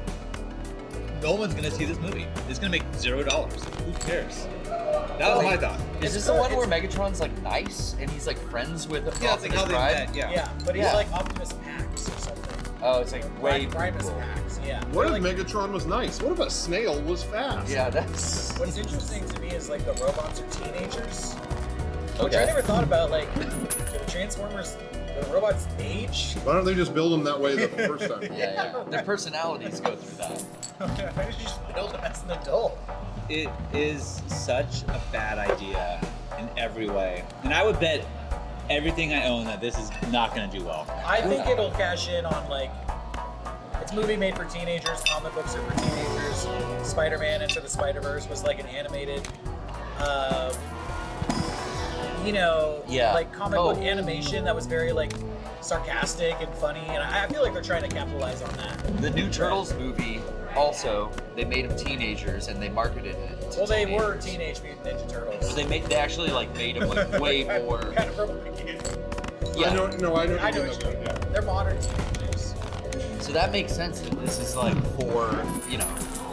Speaker 10: No one's gonna see this movie. It's gonna make $0. Who cares? That was my thought.
Speaker 11: Is this the one where Megatron's like nice and he's like friends with Optimus
Speaker 10: how they
Speaker 11: Prime?
Speaker 10: met,
Speaker 9: Yeah, but he's like Optimus Max or something.
Speaker 11: Oh, it's like way
Speaker 9: Primus
Speaker 11: cool.
Speaker 9: Max. Yeah.
Speaker 6: What if
Speaker 9: Like,
Speaker 6: Megatron was nice? What if a snail was fast?
Speaker 11: Yeah, that's.
Speaker 9: what's interesting to me is like the robots are teenagers. Which
Speaker 11: Okay.
Speaker 9: I never thought about. Like, do the Transformers, the robots age?
Speaker 6: Why don't they just build them that way the first time?
Speaker 11: Yeah. Their personalities go through that.
Speaker 9: Why did you just build them as an adult?
Speaker 10: It is such a bad idea in every way. And I would bet everything I own that this is not gonna do well.
Speaker 9: I think it'll cash in on like it's a movie made for teenagers. Comic books are for teenagers. Spider-Man Into the Spider-Verse was like an animated, like comic book animation that was very like sarcastic and funny. And I feel like they're trying to capitalize on that.
Speaker 11: The new Turtles movie also, they made them teenagers and they marketed it.
Speaker 9: Well, they were Teenage Mutant Ninja Turtles.
Speaker 11: They actually like made them like way more.
Speaker 9: Kind of confused.
Speaker 6: Yeah. I know what you
Speaker 9: mean.
Speaker 6: Yeah.
Speaker 9: They're modern teenagers.
Speaker 11: So that makes sense that this is like for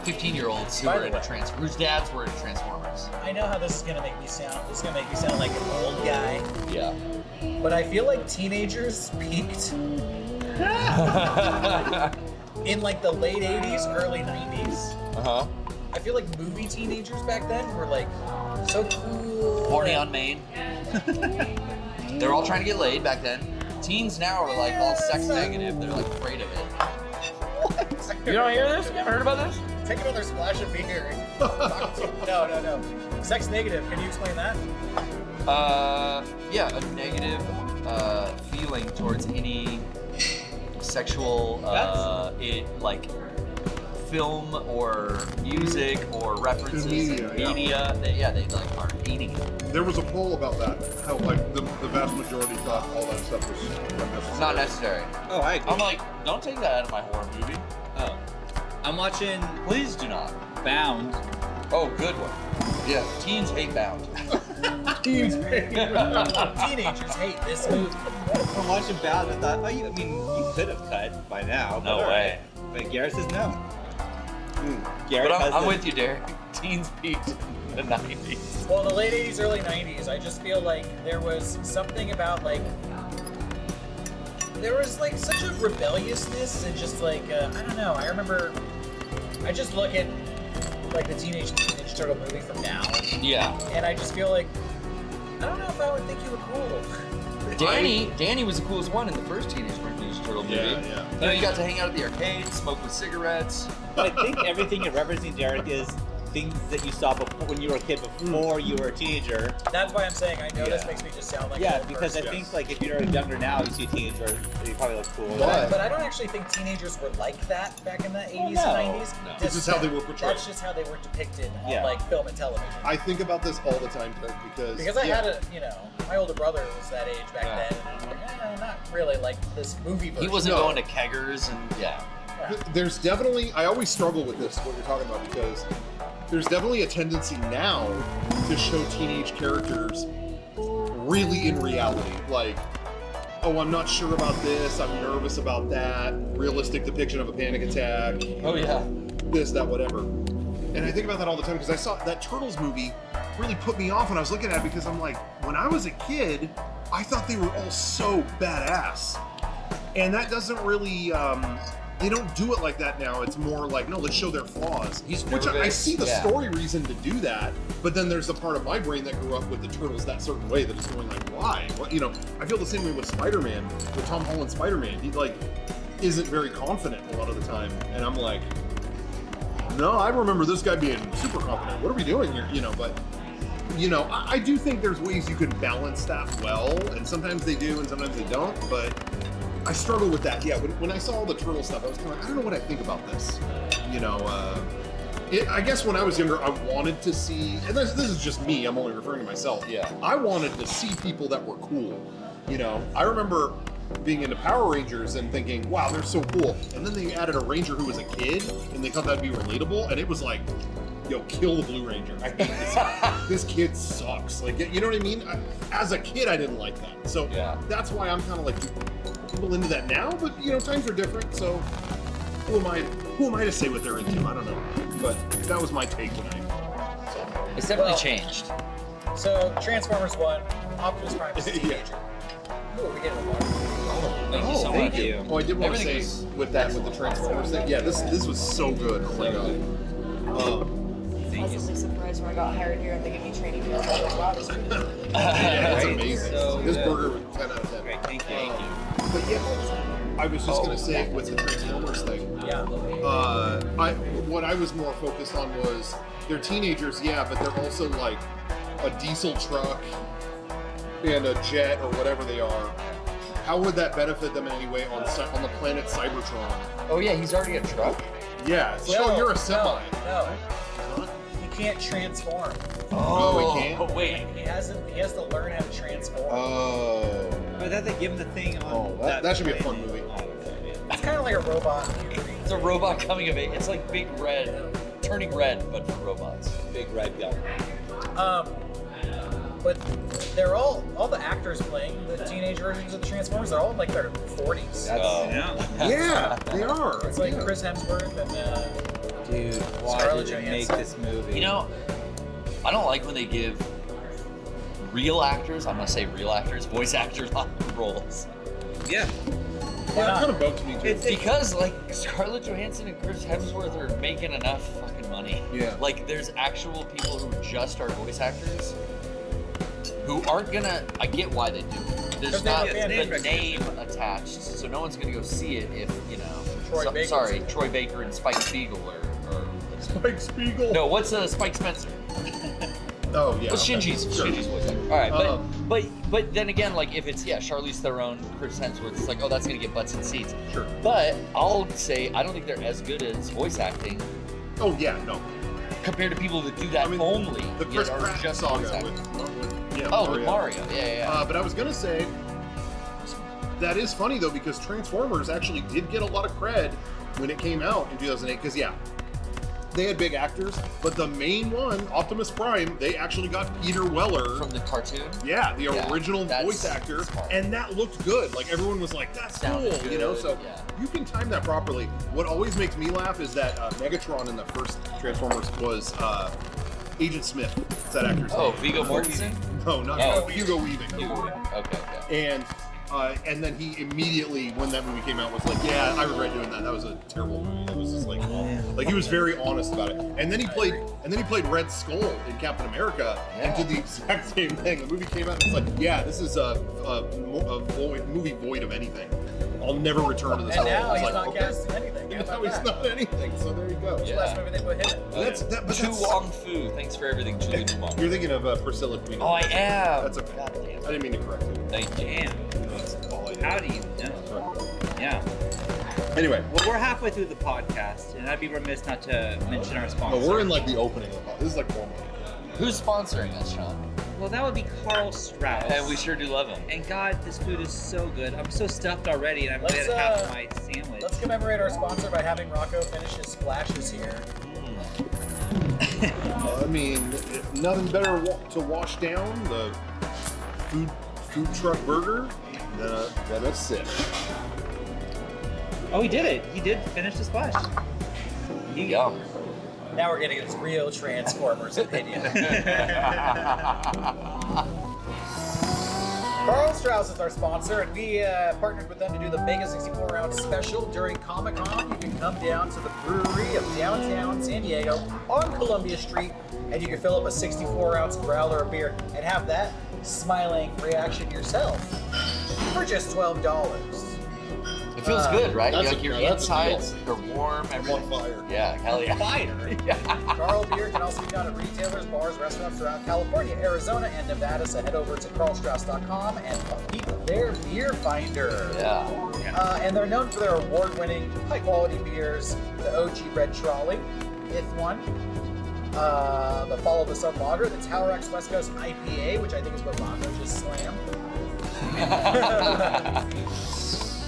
Speaker 11: 15-year-olds who
Speaker 9: By
Speaker 11: are
Speaker 9: the
Speaker 11: into
Speaker 9: way-
Speaker 11: whose dads were into Transformers.
Speaker 9: I know how this is gonna make me sound. This is gonna make me sound like an old guy.
Speaker 11: Yeah.
Speaker 9: But I feel like teenagers peaked in like the late 80s, early 90s.
Speaker 11: Uh-huh.
Speaker 9: I feel like movie teenagers back then were like so cool.
Speaker 11: Horny on Main. They're all trying to get laid back then. Teens now are like all sex negative. They're like afraid of it. You don't hear this? You haven't heard about this?
Speaker 9: Take another splash of beer. No. Sex negative. Can you explain that?
Speaker 11: Yeah, a negative feeling towards any sexual like film or music or references
Speaker 6: Media,
Speaker 11: in media. They like are hating it.
Speaker 6: There was a poll about that. How like the vast majority thought all that stuff was unnecessary.
Speaker 11: Not necessary.
Speaker 10: Oh, I agree.
Speaker 11: I'm like, don't take that out of my horror movie.
Speaker 10: Oh. I'm watching
Speaker 11: Please do not.
Speaker 10: Bound.
Speaker 11: Oh, good one. Yeah, teens hate Bound.
Speaker 9: Teenagers hate this movie.
Speaker 10: I'm watching Bound and I thought, you could have cut by now.
Speaker 11: No
Speaker 10: but
Speaker 11: way.
Speaker 10: But Garrett says no. Garrett
Speaker 11: But
Speaker 10: has
Speaker 11: I'm
Speaker 10: the-
Speaker 11: with you, Derek. Teens peaked in the 90s.
Speaker 9: Well, the late 80s, early 90s, I just feel like there was something about like there was like such a rebelliousness and just like I don't know. I remember I just look at like the Teenage Mutant Ninja Turtle movie from now.
Speaker 11: Yeah.
Speaker 9: And I just feel like I don't know if I would think you were cool.
Speaker 11: Danny was the coolest one in the first Teenage Mutant Ninja Turtle movie.
Speaker 6: Yeah.
Speaker 11: You know, you got to hang out at the arcade, smoke with cigarettes.
Speaker 10: But I think everything you're referencing, Derek, is things that you saw before, when you were a kid, before you were a teenager.
Speaker 9: That's why I'm saying I know this makes me just sound like an old
Speaker 10: because
Speaker 9: person.
Speaker 10: I think like if you're younger now, you see a teenager, you probably look cool.
Speaker 9: But I don't actually think teenagers were like that back in the 80s and 90s.
Speaker 6: No. This is how they were portrayed.
Speaker 9: That's just how they were depicted on like film and television.
Speaker 6: I think about this all the time because
Speaker 9: I had my older brother was that age back then, and I was like, not really like this movie version.
Speaker 11: He wasn't going to keggers and
Speaker 6: There's definitely, I always struggle with this, what you're talking about, because there's definitely a tendency now to show teenage characters really in reality. Like, oh, I'm not sure about this, I'm nervous about that, realistic depiction of a panic attack.
Speaker 11: Oh, yeah.
Speaker 6: This, that, whatever. And I think about that all the time because I saw that Turtles movie really put me off when I was looking at it because I'm like, when I was a kid, I thought they were all so badass. And that doesn't really, they don't do it like that now. It's more like, no, let's show their flaws. Which I see the story reason to do that, but then there's the part of my brain that grew up with the Turtles that certain way that is going like, why? What, you know, I feel the same way with Spider-Man, with Tom Holland's Spider-Man. He like isn't very confident a lot of the time, and I'm like, no, I remember this guy being super confident. What are we doing here? You know, but you know, I do think there's ways you can balance that well, and sometimes they do, and sometimes they don't. But I struggle with that. Yeah, when I saw all the turtle stuff, I was kind of like, I don't know what I think about this. You know, I guess when I was younger, I wanted to see, and this is just me, I'm only referring to myself.
Speaker 11: Yeah.
Speaker 6: I wanted to see people that were cool. You know, I remember being into Power Rangers and thinking, wow, they're so cool. And then they added a Ranger who was a kid, and they thought that'd be relatable, and it was like, yo, kill the Blue Ranger. I hate this guy. This kid sucks. Like, you know what I mean? As a kid, I didn't like that. So that's why I'm kind of like, people into that now, but you know, times are different, so who am I to say what they're into? I don't know. But that was my take tonight.
Speaker 11: It's definitely changed.
Speaker 9: So Transformers 1, Optimus Prime is a teenager. Oh, we're getting a lot.
Speaker 11: Thank you so much.
Speaker 10: Thank you.
Speaker 6: Oh, I did want to say with that, with the Transformers thing, yeah, this was so good. Oh my god.
Speaker 12: I was really surprised when I got hired here and they gave me training wheels. I was like, wow, this is pretty good.
Speaker 6: Yeah, it's
Speaker 10: Right.
Speaker 6: amazing.
Speaker 10: So
Speaker 6: this
Speaker 10: good.
Speaker 6: burger was 10 out of 10.
Speaker 10: Great, thank you.
Speaker 6: But yeah, I was just gonna say with the Transformers thing.
Speaker 9: Yeah.
Speaker 6: What I was more focused on was they're teenagers, yeah, but they're also like a diesel truck and a jet or whatever they are. How would that benefit them in any way on the planet Cybertron?
Speaker 11: Oh yeah, he's already a truck?
Speaker 6: Yeah, it's like, oh, you're a semi.
Speaker 9: No. He can't transform.
Speaker 6: Oh, he can't?
Speaker 11: Wait.
Speaker 9: He has to learn how to transform.
Speaker 6: Oh.
Speaker 10: But that they give him the thing on
Speaker 6: that should be a fun movie.
Speaker 9: It's kind of like a robot.
Speaker 11: It's a robot coming of age. It's like Big Red, turning red, but for robots.
Speaker 10: Big red guy.
Speaker 9: But they're all the actors playing the teenage versions of the Transformers, they're all in like their 40s.
Speaker 6: Yeah, they are.
Speaker 9: It's like Chris Hemsworth and
Speaker 10: dude, why
Speaker 9: Scarlett
Speaker 10: did they make
Speaker 9: Johansson.
Speaker 10: this movie?
Speaker 11: You know, I don't like when they give real actors, I'm gonna say real actors, voice actors on roles.
Speaker 10: Yeah.
Speaker 6: Yeah, that kind of bugs me too.
Speaker 11: Because like Scarlett Johansson and Chris Hemsworth are making enough fucking money.
Speaker 6: Yeah.
Speaker 11: Like there's actual people who just are voice actors who aren't gonna. I get why they do it. There's not the name attached, so no one's gonna go see it if you know. Sorry, Troy Baker and Spike Spiegel or
Speaker 6: Spike Spiegel.
Speaker 11: No, what's Spike Spencer?
Speaker 6: Oh yeah.
Speaker 11: What's Shinji's voice actor? All right, but then again, like if it's Charlize Theron, Chris Hemsworth, it's like, oh, that's gonna get butts in seats.
Speaker 6: Sure.
Speaker 11: But I'll say I don't think they're as good as voice acting.
Speaker 6: Oh yeah, no.
Speaker 11: Compared to people that do that only.
Speaker 6: The Chris
Speaker 11: yet are
Speaker 6: Pratt
Speaker 11: just
Speaker 6: saga
Speaker 11: voice acting.
Speaker 6: with
Speaker 11: Mario. Yeah.
Speaker 6: But I was gonna say that is funny though because Transformers actually did get a lot of cred when it came out in 2008. Because they had big actors, but the main one, Optimus Prime, they actually got Peter Weller
Speaker 11: from the cartoon.
Speaker 6: Yeah, the original voice actor, and that looked good. Like everyone was like, "That's cool," you know. So you can time that properly. What always makes me laugh is that Megatron in the first Transformers was Agent Smith. Is that actor's name?
Speaker 11: Oh, Viggo Mortensen?
Speaker 6: No, not Hugo Weaving.
Speaker 11: Okay.
Speaker 6: And then he immediately, when that movie came out, was like, "Yeah, I regret doing that. That was a terrible movie." It was just like he was very honest about it. And then he played Red Skull in Captain America and did the exact same thing. The movie came out and it's like, "Yeah, this is a movie void of anything. I'll never return to this."
Speaker 9: And now
Speaker 6: role."
Speaker 9: he's not casting anything.
Speaker 6: And now he's not anything. So there you go.
Speaker 9: What's the last movie they put him in?
Speaker 11: Chu Wong Fu. Thanks for everything, Julie Dumont.
Speaker 6: You're thinking of Priscilla Queen.
Speaker 11: Oh, I am.
Speaker 6: That's okay. I didn't mean to correct you.
Speaker 11: Thank you.
Speaker 10: How do you know? Yeah.
Speaker 6: Anyway.
Speaker 10: Well, we're halfway through the podcast, and I'd be remiss not to mention our sponsor.
Speaker 6: No, we're in like the opening of the podcast. This is like formal.
Speaker 11: Who's sponsoring us, Sean?
Speaker 10: Well, that would be Carl Strauss.
Speaker 11: And we sure do love him.
Speaker 10: And God, this food is so good. I'm so stuffed already, and I'm going to have my sandwich.
Speaker 9: Let's commemorate our sponsor by having Rocco finish his splashes here.
Speaker 6: I mean, nothing better to wash down the food truck burger than a sip.
Speaker 10: Oh, he did it. He did finish the splash.
Speaker 11: Yum.
Speaker 9: Now we're getting his real Transformers opinion. Carl Strauss is our sponsor, and we partnered with them to do the Mega 64-ounce special during Comic-Con. You can come down to the brewery of downtown San Diego on Columbia Street, and you can fill up a 64-ounce growler of beer and have that smiling reaction yourself for just $12.
Speaker 11: It feels good, right?
Speaker 6: That's
Speaker 11: Like your insides are warm.
Speaker 6: On fire.
Speaker 11: Yeah, hell yeah.
Speaker 9: Fire! Carl Beer can also be found at retailers, bars, restaurants throughout California, Arizona, and Nevada. So head over to carlstrauss.com and peep their beer finder.
Speaker 11: Yeah.
Speaker 9: And they're known for their award-winning, high-quality beers. The OG Red Trolley, fifth one. The Follow the Sun Lager, the Tower X West Coast IPA, which I think is what Mondo just slammed.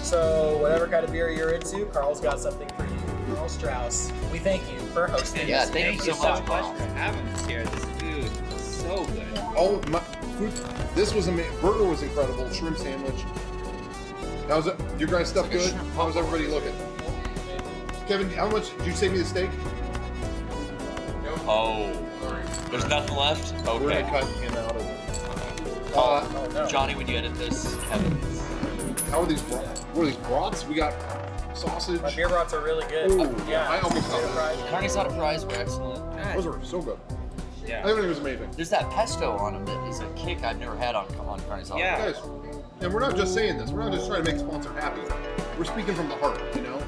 Speaker 9: So whatever kind of beer you're into, Carl's got something for you. Carl Strauss, we thank you for hosting
Speaker 11: Yeah,
Speaker 9: this.
Speaker 11: thank you so much,
Speaker 10: for having us here. This food is so good.
Speaker 6: Oh, my food! This was amazing. Burger was incredible. Shrimp sandwich. How's it? Your guys' stuff good? How's everybody looking? Kevin, how much did you save me the steak?
Speaker 11: Oh, there's nothing left?
Speaker 6: We're
Speaker 11: Okay.
Speaker 6: gonna cut him out of it.
Speaker 9: Oh, no.
Speaker 11: Johnny, when you edit this, Kevin.
Speaker 6: How are these? What are these brats? We got sausage.
Speaker 9: My beer brats are really good.
Speaker 6: Ooh,
Speaker 9: yeah,
Speaker 6: I almost got
Speaker 9: potato
Speaker 6: it.
Speaker 9: fries.
Speaker 11: Carne asada fries were excellent.
Speaker 6: Those are so good.
Speaker 10: Yeah.
Speaker 6: I think it was amazing.
Speaker 11: There's that pesto on them that is a kick I've never had on carne asada.
Speaker 10: Yeah.
Speaker 6: Guys, and we're not just saying this. We're not just trying to make a sponsor happy. We're speaking from the heart, you know?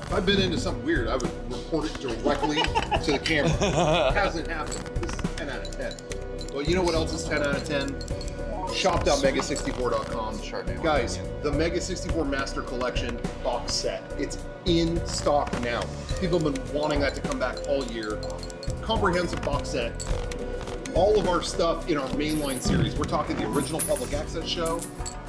Speaker 6: If I'd been into something weird, I would report it directly to the camera. It hasn't happened. This is 10 out of 10. Well, you know what else is 10 out of 10? Shop.mega64.com. Guys, the Mega 64 Master Collection box set. It's in stock now. People have been wanting that to come back all year. Comprehensive box set. All of our stuff in our mainline series. We're talking the original public access show,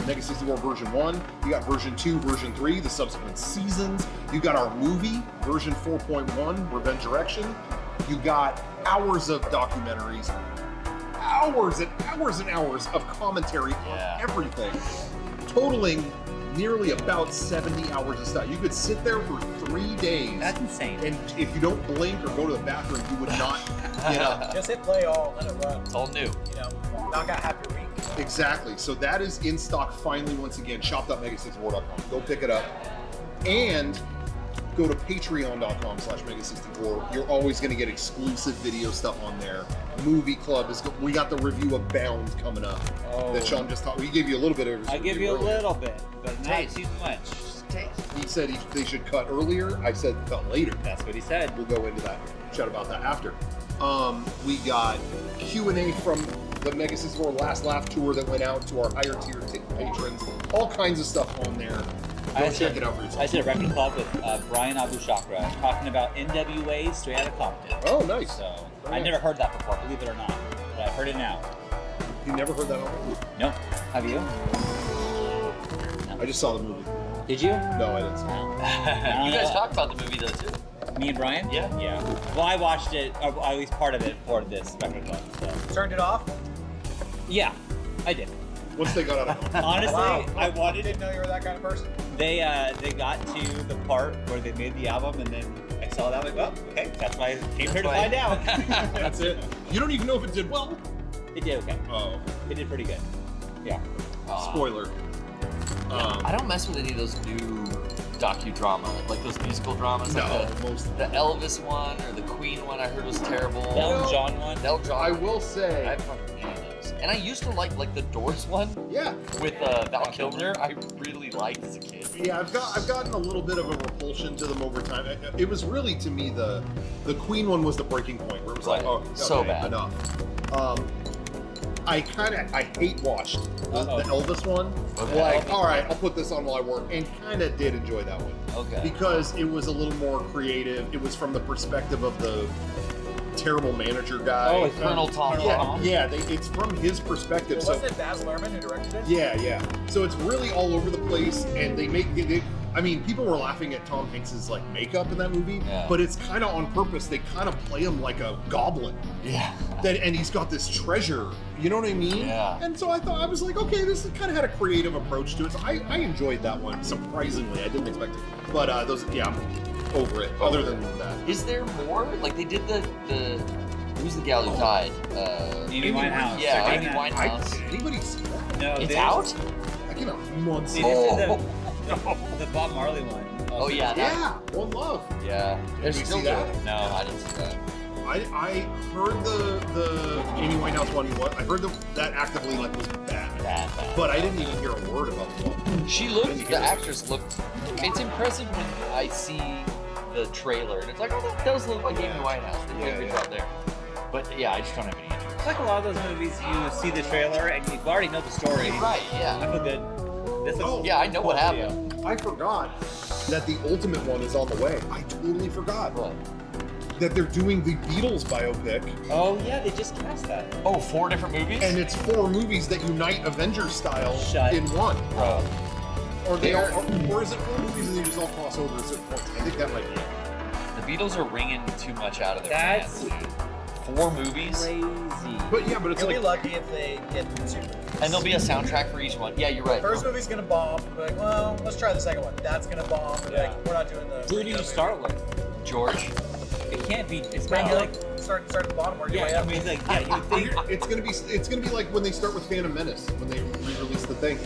Speaker 6: Mega 64 version 1. You got version 2, version 3, the subsequent seasons. You got our movie, version 4.1, Revenge Direction. You got hours of documentaries, hours and hours and hours of commentary on everything, totaling nearly about 70 hours of stuff. You could sit there for 3 days.
Speaker 10: That's insane.
Speaker 6: And if you don't blink or go to the bathroom, you would not get up.
Speaker 9: Just hit play all, let it run.
Speaker 11: It's all new.
Speaker 9: You know, knock out half your week.
Speaker 6: Exactly. So that is in stock finally once again. Shop.mega64.com. Go pick it up. And go to patreon.com/mega64. You're always going to get exclusive video stuff on there. Movie Club is. We got the review of Bound coming up.
Speaker 10: Oh.
Speaker 6: That Sean just talked. We gave you a little bit of.
Speaker 10: I give you a little bit, but not too much.
Speaker 6: He said they should cut earlier. I said cut later.
Speaker 10: That's what he said.
Speaker 6: We'll go into that. Chat about that after. We got Q&A from the Mega 64 Last Laugh tour that went out to our higher tier patrons. All kinds of stuff on there. Go check it out for yourself.
Speaker 10: I did a record club with Brian Abushakra talking about NWA straight out of Compton.
Speaker 6: Oh, nice.
Speaker 10: So
Speaker 6: Very
Speaker 10: I
Speaker 6: nice.
Speaker 10: never heard that before, believe it or not, but I've heard it now.
Speaker 6: You never heard that already?
Speaker 10: No, have you?
Speaker 6: I just saw the movie.
Speaker 10: Did you?
Speaker 6: No, I didn't see it.
Speaker 11: You guys talked about the movie though too.
Speaker 10: Me and Brian?
Speaker 11: Yeah.
Speaker 10: Yeah. Well, I watched it, or at least part of it, for this record club. So.
Speaker 9: Turned it off?
Speaker 10: Yeah, I did.
Speaker 6: Once they got out of
Speaker 10: Honestly,
Speaker 9: Wow.
Speaker 10: I wanted.
Speaker 9: Didn't know you were that kind of person.
Speaker 10: They got to the part where they made the album, and then I saw that. I'm like, well, okay, that's why I came here to find out.
Speaker 6: That's it. You don't even know if it did well.
Speaker 10: It did okay.
Speaker 6: Oh.
Speaker 10: It did pretty good. Yeah.
Speaker 6: Spoiler.
Speaker 11: I don't mess with any of those new docudrama, like those musical dramas.
Speaker 6: No,
Speaker 11: like the Elvis one or the Queen one. I heard was terrible.
Speaker 10: The Elton John one.
Speaker 11: Elton John.
Speaker 6: I will say.
Speaker 11: I haven't fucking any of those. And I used to like the Doors one.
Speaker 6: Yeah.
Speaker 11: With Val Kilmer. I really liked as a kid.
Speaker 6: Yeah, I've gotten a little bit of a repulsion to them over time. It was really, to me, the Queen one was the breaking point where it was like, oh, okay,
Speaker 11: so bad.
Speaker 6: enough. I hate watched the Elvis one.
Speaker 11: Okay.
Speaker 6: Like, all right, I'll put this on while I work, and kind of did enjoy that one.
Speaker 11: Okay.
Speaker 6: Because it was a little more creative. It was from the perspective of the terrible manager guy.
Speaker 11: Oh, Colonel Tom.
Speaker 6: Yeah, it's from his perspective.
Speaker 9: Well,
Speaker 6: So
Speaker 9: wasn't it Baz Luhrmann who directed it?
Speaker 6: yeah. So it's really all over the place, and they make it. I mean, people were laughing at Tom Hanks's like makeup in that movie,
Speaker 11: Yeah.
Speaker 6: but it's kind of on purpose. They kind of play him like a goblin.
Speaker 11: Yeah.
Speaker 6: And he's got this treasure. You know what I mean?
Speaker 11: Yeah.
Speaker 6: And so I was like, okay, this kind of had a creative approach to it. So I enjoyed that one surprisingly. I didn't expect it. But I'm over it. Other than that,
Speaker 11: Is there more? Like they did the who's the gal who died?
Speaker 10: Amy Winehouse.
Speaker 11: Yeah,
Speaker 10: They're
Speaker 11: Amy
Speaker 10: doing that.
Speaker 11: Winehouse.
Speaker 6: did anybody see that?
Speaker 10: No,
Speaker 11: It's
Speaker 10: there's-
Speaker 11: out?
Speaker 6: I came out months
Speaker 10: They
Speaker 6: ago.
Speaker 10: just did the Bob Marley one.
Speaker 11: Oh yeah, that,
Speaker 6: Yeah, One Love.
Speaker 11: yeah. They're
Speaker 6: we
Speaker 11: still
Speaker 6: see that?
Speaker 11: doing it. No, I didn't see that.
Speaker 6: I heard the Amy Winehouse one. I heard that actively like was bad.
Speaker 11: Bad.
Speaker 6: But I didn't even hear a word about the one.
Speaker 11: She looked. The actress looked. It's impressive when I see the trailer and it's like, oh, that does look like Amy Winehouse. They did a good job there. But yeah, I just don't have any interest.
Speaker 10: It's like a lot of those movies, you see the trailer and you already know the story.
Speaker 11: Right? Yeah.
Speaker 10: I feel good. This looks
Speaker 11: Yeah, I know what
Speaker 10: cool
Speaker 11: happened.
Speaker 6: I forgot that the ultimate one is on the way. I totally forgot
Speaker 11: What?
Speaker 6: that they're doing the Beatles biopic,
Speaker 10: Oh yeah, they just cast that.
Speaker 11: Oh, 4 different movies?
Speaker 6: and it's 4 movies that unite Avengers style
Speaker 10: Shut
Speaker 6: in one.
Speaker 11: Bro.
Speaker 6: Or they all, or is it 4 movies and they just all cross over at certain points? I think that might be it.
Speaker 11: The Beatles are wringing too much out of their
Speaker 10: That's
Speaker 11: hands, dude. 4 movies?
Speaker 10: crazy.
Speaker 6: But yeah, but it's
Speaker 9: You'll be
Speaker 6: like
Speaker 9: lucky if they get two.
Speaker 11: And there'll be a soundtrack for each one. Yeah, you're right.
Speaker 9: First movie's gonna bomb. We're like, well, let's try the second one. That's gonna bomb. We're like, we're not doing the.
Speaker 10: Who do you start with?
Speaker 11: George.
Speaker 10: It can't be. It's
Speaker 9: Well,
Speaker 10: kind of like.
Speaker 9: start at the bottom. Work your way
Speaker 10: Yeah, I
Speaker 9: up.
Speaker 10: mean, like, yeah, you think.
Speaker 6: it's gonna be like when they start with Phantom Menace when they re-release the thing.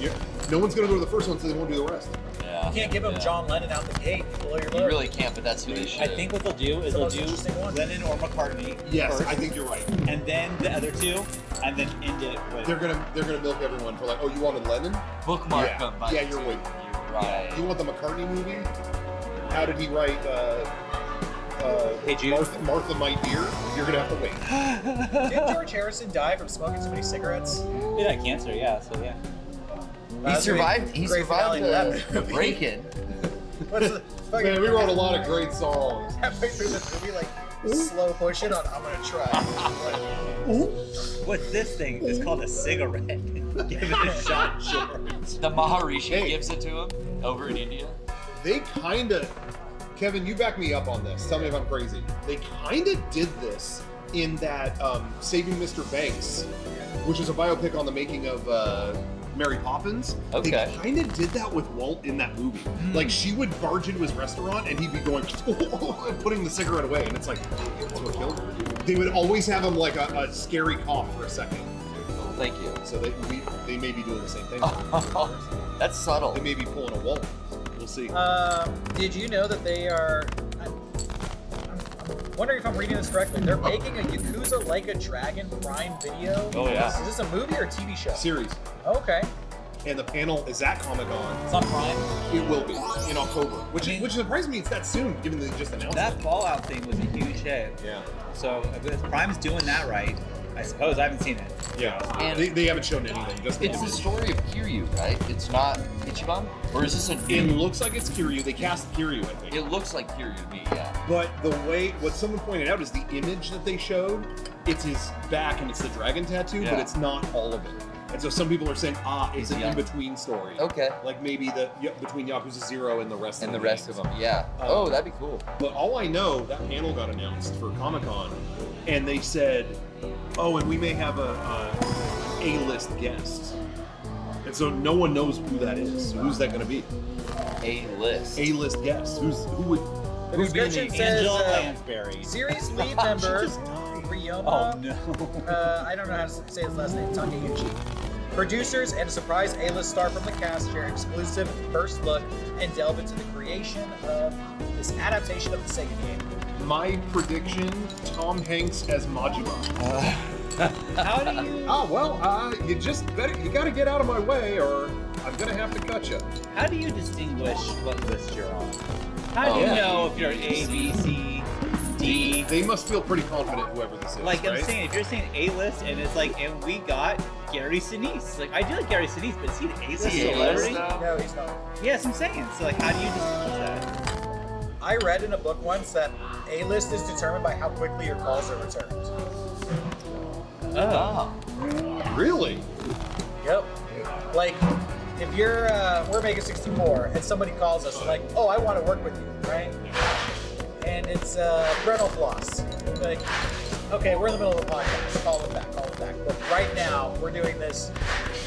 Speaker 6: No one's gonna go to the first one, so they won't do the rest.
Speaker 11: Yeah.
Speaker 9: You can't give them John Lennon out the gate. Blow your
Speaker 11: You
Speaker 9: load.
Speaker 11: really can't, but that's who they should.
Speaker 10: I think what they'll do is
Speaker 9: the
Speaker 10: they'll
Speaker 9: most
Speaker 10: do
Speaker 9: interesting one.
Speaker 10: Lennon or McCartney.
Speaker 6: Yes,
Speaker 10: first,
Speaker 6: I think you're right.
Speaker 10: and then the other two, and then end it with.
Speaker 6: They're gonna milk everyone for like, oh, you wanted Lennon?
Speaker 11: bookmark
Speaker 6: Yeah.
Speaker 11: them. By
Speaker 6: Yeah,
Speaker 11: the
Speaker 6: you're
Speaker 11: two.
Speaker 6: right.
Speaker 11: You're right.
Speaker 6: You want the McCartney movie? How did he write
Speaker 10: Hey Jude.
Speaker 6: Martha My Dear? You're gonna have to wait.
Speaker 9: Did George Harrison die from smoking so many cigarettes?
Speaker 10: He had cancer, yeah. So yeah.
Speaker 11: He survived. He
Speaker 9: Great finale
Speaker 11: survived
Speaker 9: to that
Speaker 11: the
Speaker 9: movie.
Speaker 11: break-in.
Speaker 9: What's the fucking?
Speaker 6: Man, we wrote a lot of great songs.
Speaker 9: Halfway through the movie, like slow push it on. I'm gonna try.
Speaker 10: What's this thing? It's called a cigarette. Give it a shot, George.
Speaker 11: The Maharishi
Speaker 6: Hey.
Speaker 11: gives it to him over in India.
Speaker 6: They kinda, Kevin, you back me up on this. Tell me if I'm crazy. They kinda did this in that Saving Mr. Banks, which is a biopic on the making of Mary Poppins.
Speaker 11: Okay.
Speaker 6: They kind of did that with Walt in that movie. Like, she would barge into his restaurant and he'd be going, and putting the cigarette away. And it's like, that's what killed her. They would always have him like a scary cough for a second.
Speaker 11: Thank you.
Speaker 6: So they may be doing the same thing.
Speaker 11: That's subtle.
Speaker 6: They may be pulling a Walt. We'll see.
Speaker 9: Did you know that they are? I'm wondering if I'm reading this correctly. They're making a Yakuza Like a Dragon Prime Video.
Speaker 11: Oh, yeah.
Speaker 9: Is this a movie or a TV show?
Speaker 6: Series.
Speaker 9: Okay.
Speaker 6: And the panel is at Comic-Con.
Speaker 10: It's on Prime.
Speaker 6: It will be in October, which surprised me it's that soon, given they just announced
Speaker 10: That
Speaker 6: it.
Speaker 10: Fallout thing was a huge hit.
Speaker 6: Yeah.
Speaker 10: So if Prime's doing that right, I suppose I haven't seen it.
Speaker 6: Yeah.
Speaker 11: And
Speaker 6: they haven't shown anything. Just
Speaker 11: It's the story of Kiryu, right? It's not Ichiban? Or is this a
Speaker 6: It
Speaker 11: new?
Speaker 6: looks like it's Kiryu. They cast Kiryu, I think.
Speaker 11: It looks like Kiryu to me, yeah.
Speaker 6: But the way, what someone pointed out is the image that they showed, it's his back and it's the dragon tattoo, but
Speaker 11: Yeah.
Speaker 6: it's not all of it. And so some people are saying, it's an in-between story.
Speaker 11: Okay.
Speaker 6: Like maybe between Yakuza 0 and the rest of
Speaker 11: And
Speaker 6: the
Speaker 11: the rest of them, yeah. Oh, that'd be cool.
Speaker 6: But all I know, that panel got announced for Comic-Con, and they said, oh, and we may have a A-list guest. And so no one knows who that is. Who's that going to be?
Speaker 11: A-list.
Speaker 6: A-list guest. Who would?
Speaker 9: The
Speaker 6: Who'd be in
Speaker 9: description
Speaker 6: the
Speaker 9: says
Speaker 10: Angela Lansbury.
Speaker 9: series lead member Ryoma.
Speaker 10: Oh no.
Speaker 9: I don't know how to say his last name. Takeuchi. Producers and a surprise A-list star from the cast share an exclusive first look and delve into the creation of this adaptation of the Sega game.
Speaker 6: My prediction: Tom Hanks as Majima.
Speaker 10: How do you?
Speaker 6: Oh well, you just better. You got to get out of my way, or I'm gonna have to cut you.
Speaker 10: How do you distinguish what list you're on? How do you know if you're A, B, C, D?
Speaker 6: They must feel pretty confident, whoever this is.
Speaker 10: Like
Speaker 6: right?
Speaker 10: I'm saying, if you're saying A list and it's like, and we got Gary Sinise. Like I do like Gary Sinise, but is he an A-list celebrity?
Speaker 9: No, he's not.
Speaker 10: Yes, I'm saying. So like, how do you distinguish that?
Speaker 9: I read in a book once that A-list is determined by how quickly your calls are returned.
Speaker 10: Oh.
Speaker 6: Really?
Speaker 9: Yep. Like, if you're we're Mega 64 and somebody calls us like, oh, I want to work with you, right? And it's Brental Floss. Like, okay, we're in the middle of a podcast. Call it back. But right now, we're doing this.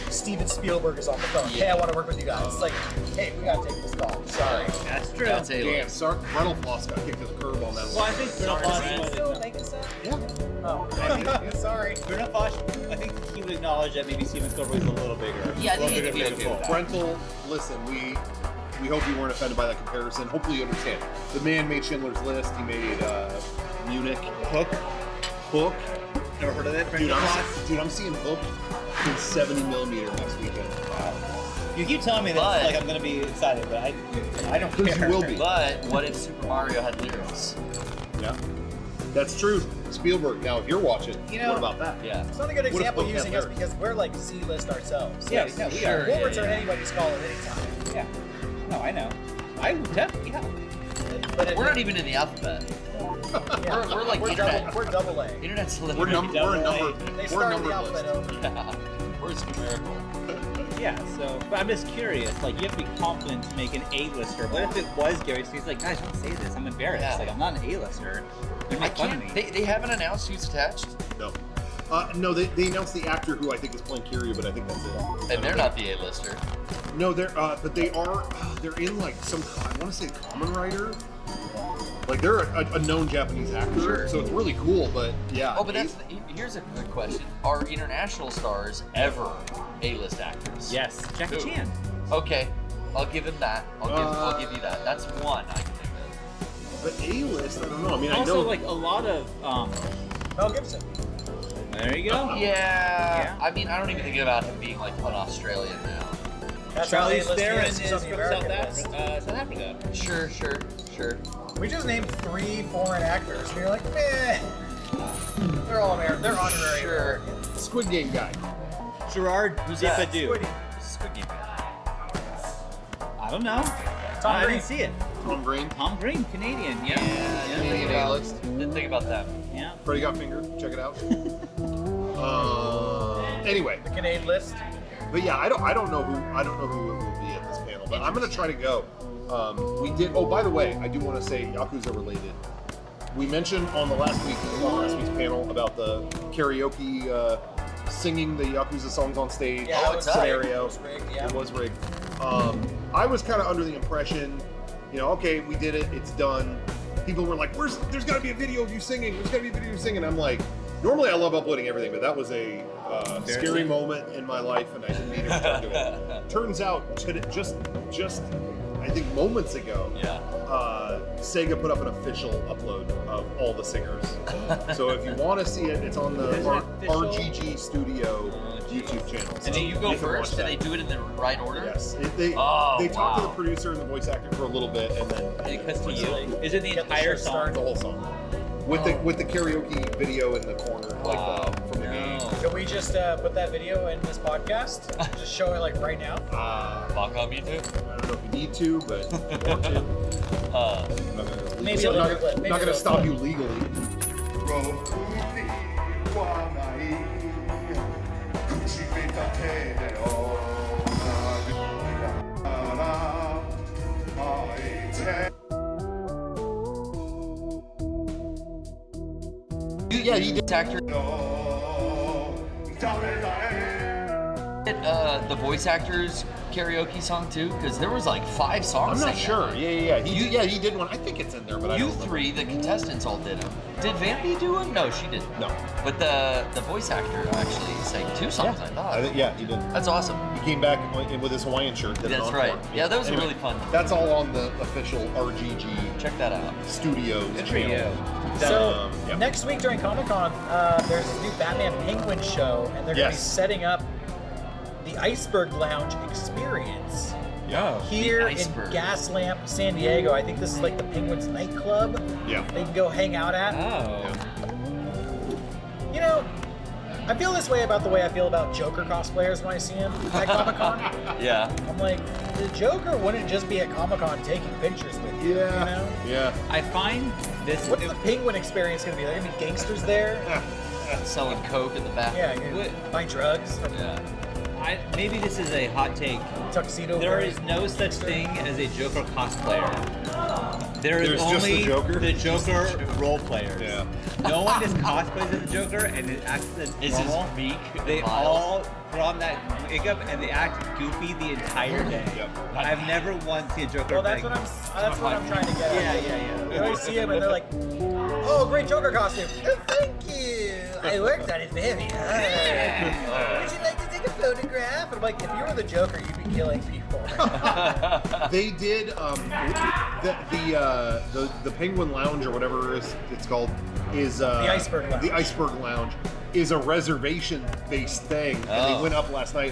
Speaker 9: Steven Spielberg is on the phone. Hey, I want to work with you guys. It's like, hey, we gotta take this call. Sorry.
Speaker 10: That's true.
Speaker 11: That's
Speaker 6: Damn, sorry, Brental Floss got kicked to the curb on that
Speaker 10: Well,
Speaker 6: one.
Speaker 10: I think Brental Fosh
Speaker 9: Still making stuff?
Speaker 6: Yeah.
Speaker 9: Oh, sorry.
Speaker 10: Brental Fosh, I think he would acknowledge that maybe Steven Spielberg is a little bigger.
Speaker 11: Yeah, I think
Speaker 10: A little
Speaker 11: he'd be
Speaker 10: bigger
Speaker 11: okay with that.
Speaker 6: Brental, listen, we hope you weren't offended by that comparison. Hopefully you understand. The man made Schindler's List. He made Munich. Hook.
Speaker 10: Never heard of that?
Speaker 6: Dude,
Speaker 10: Brental Fosh?
Speaker 6: I'm seeing Hook in 70mm next weekend.
Speaker 10: You keep telling me that
Speaker 11: But-
Speaker 10: like I'm gonna be excited, but I don't care.
Speaker 6: Because you will be.
Speaker 11: But what if Super Mario had lyrics?
Speaker 6: Yeah. That's true. Spielberg. Now, if you're watching,
Speaker 9: You know-
Speaker 6: what about that?
Speaker 11: Yeah.
Speaker 9: It's not a good
Speaker 6: What if
Speaker 9: example
Speaker 6: Hook had
Speaker 9: using us
Speaker 6: lyrics?
Speaker 9: because we're like Z-list ourselves.
Speaker 10: Yeah,
Speaker 9: Yes.
Speaker 10: no, we
Speaker 11: Sure,
Speaker 10: are.
Speaker 9: We'll
Speaker 11: yeah,
Speaker 9: return
Speaker 11: yeah.
Speaker 9: anybody's call at any time.
Speaker 10: Yeah. No, I know. I would definitely. Yeah.
Speaker 9: But
Speaker 11: We're not even in the alphabet.
Speaker 9: Yeah.
Speaker 11: We're like internet.
Speaker 9: We're double A.
Speaker 11: Internet
Speaker 6: We're
Speaker 11: celebrity.
Speaker 6: a number.
Speaker 9: They
Speaker 6: We're a
Speaker 9: started
Speaker 6: number
Speaker 9: the alphabet
Speaker 6: list.
Speaker 9: over.
Speaker 11: Yeah. We're numerical.
Speaker 10: Yeah. So, but I'm just curious. Like, you have to be confident to make an A-lister. What if it was Gary? So he's like, guys, don't say this. I'm embarrassed.
Speaker 11: Yeah.
Speaker 10: Like, I'm not an A-lister. They
Speaker 11: I
Speaker 10: make fun of
Speaker 11: can't.
Speaker 10: me.
Speaker 11: They haven't announced who's attached,
Speaker 6: No. No, they announced the actor who I think is playing Kiryu, but I think that's it.
Speaker 11: and they're not the A-lister.
Speaker 6: No, but they are. They're in like some. I want to say Kamen Rider. Like they're a known Japanese actor,
Speaker 11: Sure.
Speaker 6: so it's really cool. But yeah.
Speaker 11: Oh, but here's a good question: are international stars ever A-list actors?
Speaker 10: Yes. Jackie
Speaker 11: Who?
Speaker 10: Chan.
Speaker 11: Okay, I'll give him that. I'll give you that. That's one I can think of.
Speaker 6: But A-list, I don't know. I mean, I
Speaker 10: Also,
Speaker 6: know.
Speaker 10: like a lot of.
Speaker 9: Mel Gibson.
Speaker 10: There you go.
Speaker 11: Yeah. I mean, I don't even think about him being like an Australian now.
Speaker 9: That's how
Speaker 10: Charlie
Speaker 9: A-list
Speaker 10: Theron
Speaker 9: is.
Speaker 10: is
Speaker 9: on
Speaker 10: from
Speaker 9: the
Speaker 10: South
Speaker 9: American list.
Speaker 10: Africa.
Speaker 11: Sure.
Speaker 9: We just named 3 foreign actors, and you're like, meh. They're all American. They're honorary.
Speaker 11: Sure.
Speaker 6: Squid Game guy.
Speaker 10: Gerard
Speaker 11: Who's that?
Speaker 10: Depardieu.
Speaker 9: Squiddy.
Speaker 11: Squid Game.
Speaker 10: I don't know.
Speaker 9: Tom
Speaker 10: I
Speaker 9: Green.
Speaker 10: didn't see it.
Speaker 6: Tom Green.
Speaker 10: Tom Green, Canadian. Yeah.
Speaker 11: Canadian A-list. Didn't think about that.
Speaker 10: Yeah.
Speaker 6: Freddy Got Fingered. Check it out. Anyway,
Speaker 9: The Canadian list.
Speaker 6: but yeah, I don't know who it will be at this panel, but I'm gonna try to go. We did. Oh, by the way, I do want to say Yakuza related. We mentioned on last week's panel about the karaoke singing the Yakuza songs on stage
Speaker 9: Yeah, it was
Speaker 6: scenario.
Speaker 9: rigged, yeah.
Speaker 6: It was rigged. I was kind of under the impression, okay, we did it, it's done. People were like, there's got to be a video of you singing. There's got to be a video of you singing. I'm like, normally I love uploading everything, but that was a scary moment in my life, and I didn't mean to return to it. Turns out, just I think moments ago, Sega put up an official upload of all the singers. So if you want to see it, it's on the RGG Studio YouTube channel. So
Speaker 11: And then you go
Speaker 6: can
Speaker 11: first,
Speaker 6: watch
Speaker 11: and they
Speaker 6: that.
Speaker 11: do it in the right order?
Speaker 6: Yes. They talk to the producer and the voice actor for a little bit, and then
Speaker 10: It cuts to you. Is it the
Speaker 9: Get the
Speaker 10: entire
Speaker 9: show
Speaker 10: song?
Speaker 9: started.
Speaker 6: the whole song with the karaoke video in the corner, from the game.
Speaker 9: Can we just put that video in this podcast? Just show it like right now?
Speaker 11: Fuck on me too?
Speaker 6: I don't know if you need to, but if you want to.
Speaker 9: Maybe
Speaker 6: I'm
Speaker 9: a
Speaker 6: not,
Speaker 9: little clip. Maybe
Speaker 6: not
Speaker 9: a
Speaker 6: going to
Speaker 9: little
Speaker 6: stop
Speaker 9: clip.
Speaker 6: you legally.
Speaker 11: Yeah, he did actor. The voice actors karaoke song too, because there was like 5 songs.
Speaker 6: I'm not
Speaker 11: sang
Speaker 6: sure.
Speaker 11: that.
Speaker 6: Yeah. He did one. I think it's in there, but I
Speaker 11: You
Speaker 6: don't remember.
Speaker 11: 3, the contestants all did them. Did Vampy do one? No, she didn't.
Speaker 6: No.
Speaker 11: But the voice actor actually sang 2 songs, I thought.
Speaker 6: He did.
Speaker 11: That's awesome.
Speaker 6: He came back with his Hawaiian shirt. Did an
Speaker 11: That's
Speaker 6: encore.
Speaker 11: right. Yeah, that was
Speaker 6: Anyway,
Speaker 11: really fun.
Speaker 6: That's all on the official RGG
Speaker 11: Check that out.
Speaker 6: Studios
Speaker 10: Good for you.
Speaker 6: channel.
Speaker 9: So
Speaker 6: yeah.
Speaker 9: next week during Comic-Con, there's this new Batman Penguin show, and they're going to be
Speaker 6: Yes.
Speaker 9: setting up the Iceberg Lounge experience
Speaker 6: Yeah.
Speaker 9: here
Speaker 11: The
Speaker 9: in
Speaker 11: Iceberg.
Speaker 9: Gaslamp, San Diego. I think this is like the Penguins nightclub
Speaker 6: Yeah.
Speaker 9: they can go hang out at.
Speaker 10: Oh.
Speaker 9: You know, I feel this way about the way I feel about Joker cosplayers when I see him at Comic-Con.
Speaker 11: Yeah.
Speaker 9: I'm like, the Joker wouldn't just be at Comic-Con taking pictures with you,
Speaker 6: Yeah.
Speaker 9: you know?
Speaker 6: Yeah.
Speaker 10: I find this.
Speaker 9: What's the Penguin experience going to be? There going to be gangsters there?
Speaker 11: Selling coke in the back.
Speaker 9: Yeah, you're gonna buy drugs from
Speaker 11: Yeah.
Speaker 10: maybe this is a hot take.
Speaker 9: Tuxedo.
Speaker 10: There is no such thing as a Joker cosplayer. There's
Speaker 6: just
Speaker 10: only
Speaker 6: the Joker?
Speaker 10: the Joker role players.
Speaker 6: Yeah.
Speaker 10: No one just cosplays as a Joker and it acts as
Speaker 11: Is his
Speaker 10: normal.
Speaker 11: meek?
Speaker 10: They
Speaker 11: mild?
Speaker 10: all put on that makeup and they act goofy the entire day.
Speaker 6: Yep.
Speaker 10: I've never once seen a Joker.
Speaker 9: Well, that's
Speaker 10: like,
Speaker 9: what I'm trying to get at.
Speaker 10: Yeah.
Speaker 9: You always see him and they're like, "Oh, great Joker costume! Oh, thank you. I worked on it very hard. Would you like to take a photograph?" And I'm like, if you were the Joker, you'd be killing people.
Speaker 6: They did the Penguin Lounge or whatever it's called is
Speaker 9: The Iceberg Lounge.
Speaker 6: The Iceberg Lounge is a reservation-based thing, and they went up last night.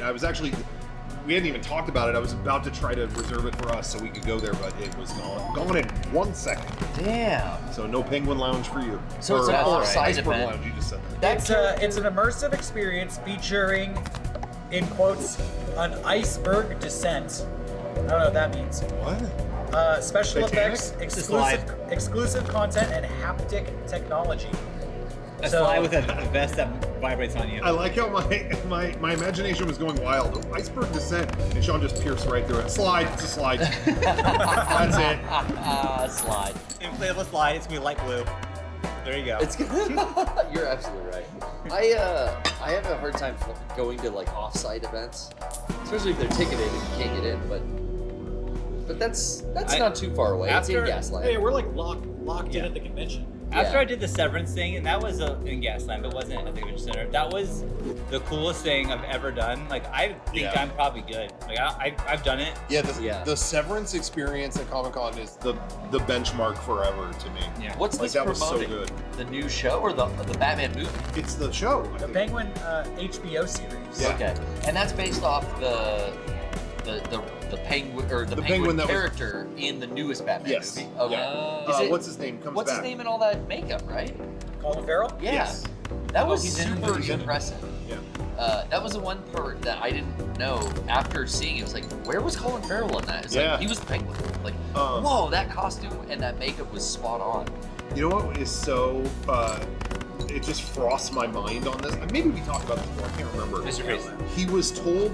Speaker 6: We hadn't even talked about it. I was about to try to reserve it for us so we could go there, but it was gone in 1 second.
Speaker 11: Damn.
Speaker 6: So no Penguin Lounge for you.
Speaker 11: So it's an
Speaker 6: or
Speaker 11: off-site
Speaker 6: Iceberg
Speaker 11: event.
Speaker 6: Lounge. You just said that.
Speaker 9: It's an immersive experience featuring, in quotes, an iceberg descent. I don't know what that means.
Speaker 6: What?
Speaker 9: Special
Speaker 6: Titanic?
Speaker 9: effects, exclusive content, and haptic technology.
Speaker 10: A slide with a vest that vibrates on you.
Speaker 6: I like how my imagination was going wild. Oh, iceberg descent, and Sean just pierced right through it. Slide, it's a slide. That's it.
Speaker 11: Slide.
Speaker 10: Inflatable slide. It's gonna be light blue. There you go.
Speaker 11: It's You're absolutely right. I have a hard time going to like off-site events, especially if they're ticketed and you can't get in. But that's not too far away. It's in Gaslight.
Speaker 9: Hey, we're like locked in at the convention.
Speaker 10: After I did the Severance thing, and that was in Gaslamp, but it wasn't at the convention center. That was the coolest thing I've ever done. Like, I think I'm probably good. Like, I've done it.
Speaker 6: Yeah, the Severance experience at Comic-Con is the benchmark forever to me.
Speaker 10: Yeah.
Speaker 11: What's
Speaker 6: like,
Speaker 11: this
Speaker 6: that was so
Speaker 11: promoting?
Speaker 6: good.
Speaker 11: The new show or the Batman movie?
Speaker 6: It's the show.
Speaker 9: The Penguin HBO series.
Speaker 6: Yeah.
Speaker 11: Okay, and that's based off the penguin or the penguin
Speaker 6: that
Speaker 11: character in the newest Batman
Speaker 6: Yes.
Speaker 11: movie. Okay.
Speaker 6: Yeah. What's his name? Comes
Speaker 11: What's
Speaker 6: back.
Speaker 11: his name and all that makeup, right?
Speaker 9: Colin Farrell?
Speaker 11: Yeah.
Speaker 6: Yes.
Speaker 11: That was
Speaker 10: he's in it.
Speaker 11: super
Speaker 6: He's in it.
Speaker 11: impressive.
Speaker 6: Yeah.
Speaker 11: That was the one part that I didn't know after seeing it. It was like, where was Colin Farrell in that? It's like, he was the penguin. Like, whoa, that costume and that makeup was spot on.
Speaker 6: You know what is so it just frosts my mind on this. Maybe we talked about this before. I can't remember.
Speaker 10: Mr. Face.
Speaker 6: He was told,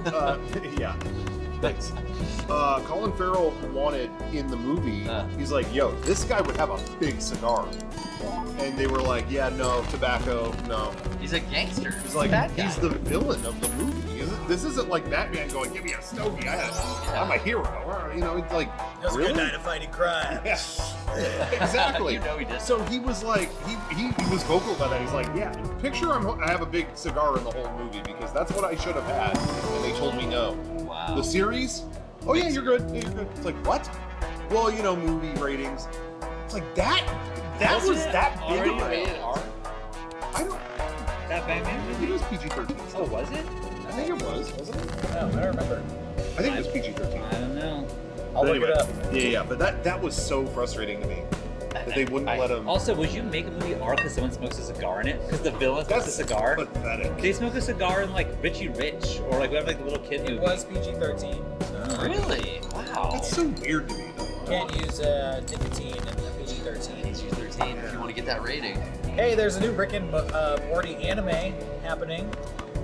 Speaker 6: yeah. Thanks. Colin Farrell wanted in the movie. He's like, "Yo, this guy would have a big cigar," and they were like, "Yeah, no, tobacco, no."
Speaker 11: He's a gangster.
Speaker 6: He's like,
Speaker 11: bad guy.
Speaker 6: he's the villain of the movie. This isn't like Batman going, "Give me a stogie, I'm a hero." You know, it's like,
Speaker 9: That was
Speaker 6: really?
Speaker 9: a good night of fighting crime.
Speaker 6: Yeah. Exactly.
Speaker 11: You know he did.
Speaker 6: So he was like, he was vocal about that. He's like, yeah, picture I have a big cigar in the whole movie because that's what I should have had, and they told me no.
Speaker 11: Wow.
Speaker 6: The series? Oh yeah, you're good. Yeah, you're good. It's like what? Well, you know, movie ratings. It's like that was that big of a
Speaker 10: rated
Speaker 6: deal.
Speaker 10: R?
Speaker 6: I don't.
Speaker 10: That Batman?
Speaker 6: It was PG-13.
Speaker 10: Oh, was it?
Speaker 6: I think it was, wasn't it?
Speaker 9: No, I don't remember.
Speaker 6: I think it was PG-13.
Speaker 10: I don't know.
Speaker 9: I'll
Speaker 6: But
Speaker 9: look it up.
Speaker 6: Yeah, but that was so frustrating to me that they wouldn't let him.
Speaker 10: Also, would you make a movie R because someone smokes a cigar in it? Because the villain smokes a cigar?
Speaker 6: Pathetic.
Speaker 10: They smoke a cigar in like Richie Rich or like whatever, like the little kid movie.
Speaker 9: It was PG-13. So
Speaker 11: Really? Wow.
Speaker 6: That's so weird to me, though.
Speaker 9: can't use nicotine in the PG-13.
Speaker 11: PG-13 if you want to get that rating.
Speaker 9: Hey, there's a new Rick and Morty anime happening.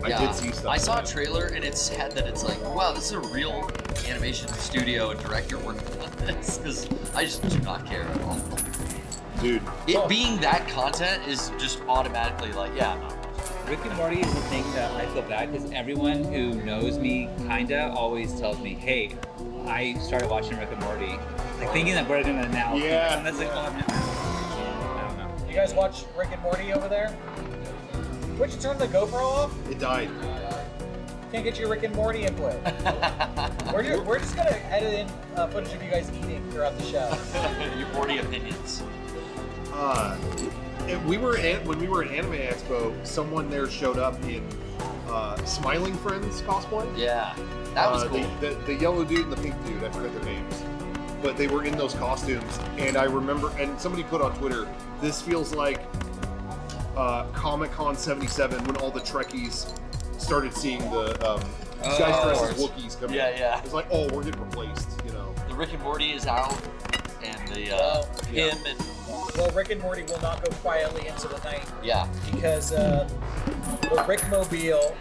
Speaker 6: I did see stuff.
Speaker 11: I saw a trailer and it's had that it's like, wow, this is a real animation studio and director working on this because I just do not care at all.
Speaker 6: Dude.
Speaker 11: It being that content is just automatically like, yeah, I'm not.
Speaker 10: Rick and Morty is the thing that I feel bad because everyone who knows me kinda always tells me, hey, I started watching Rick and Morty. Like thinking that we're gonna now.
Speaker 6: Yeah.
Speaker 10: And that's like, oh, I don't know.
Speaker 9: You guys watch Rick and Morty over there? Would you turn the GoPro off?
Speaker 6: It died.
Speaker 9: Can't get your Rick and Morty input. we're just gonna edit in footage of you guys eating throughout the show.
Speaker 11: Your Morty opinions.
Speaker 6: When we were at Anime Expo, someone there showed up in Smiling Friends cosplay.
Speaker 11: Yeah, that was cool.
Speaker 6: The yellow dude and the pink dude, I forget their names. But they were in those costumes, and I remember, and somebody put on Twitter, this feels like Comic-Con 77 when all the Trekkies started seeing the guys dressed as Wookiees coming in.
Speaker 11: Yeah.
Speaker 6: It's like, oh, we're getting replaced, you know.
Speaker 11: The Rick and Morty is out, and the him and
Speaker 9: Well, Rick and Morty will not go quietly into the night.
Speaker 11: yeah.
Speaker 9: Because the Rickmobile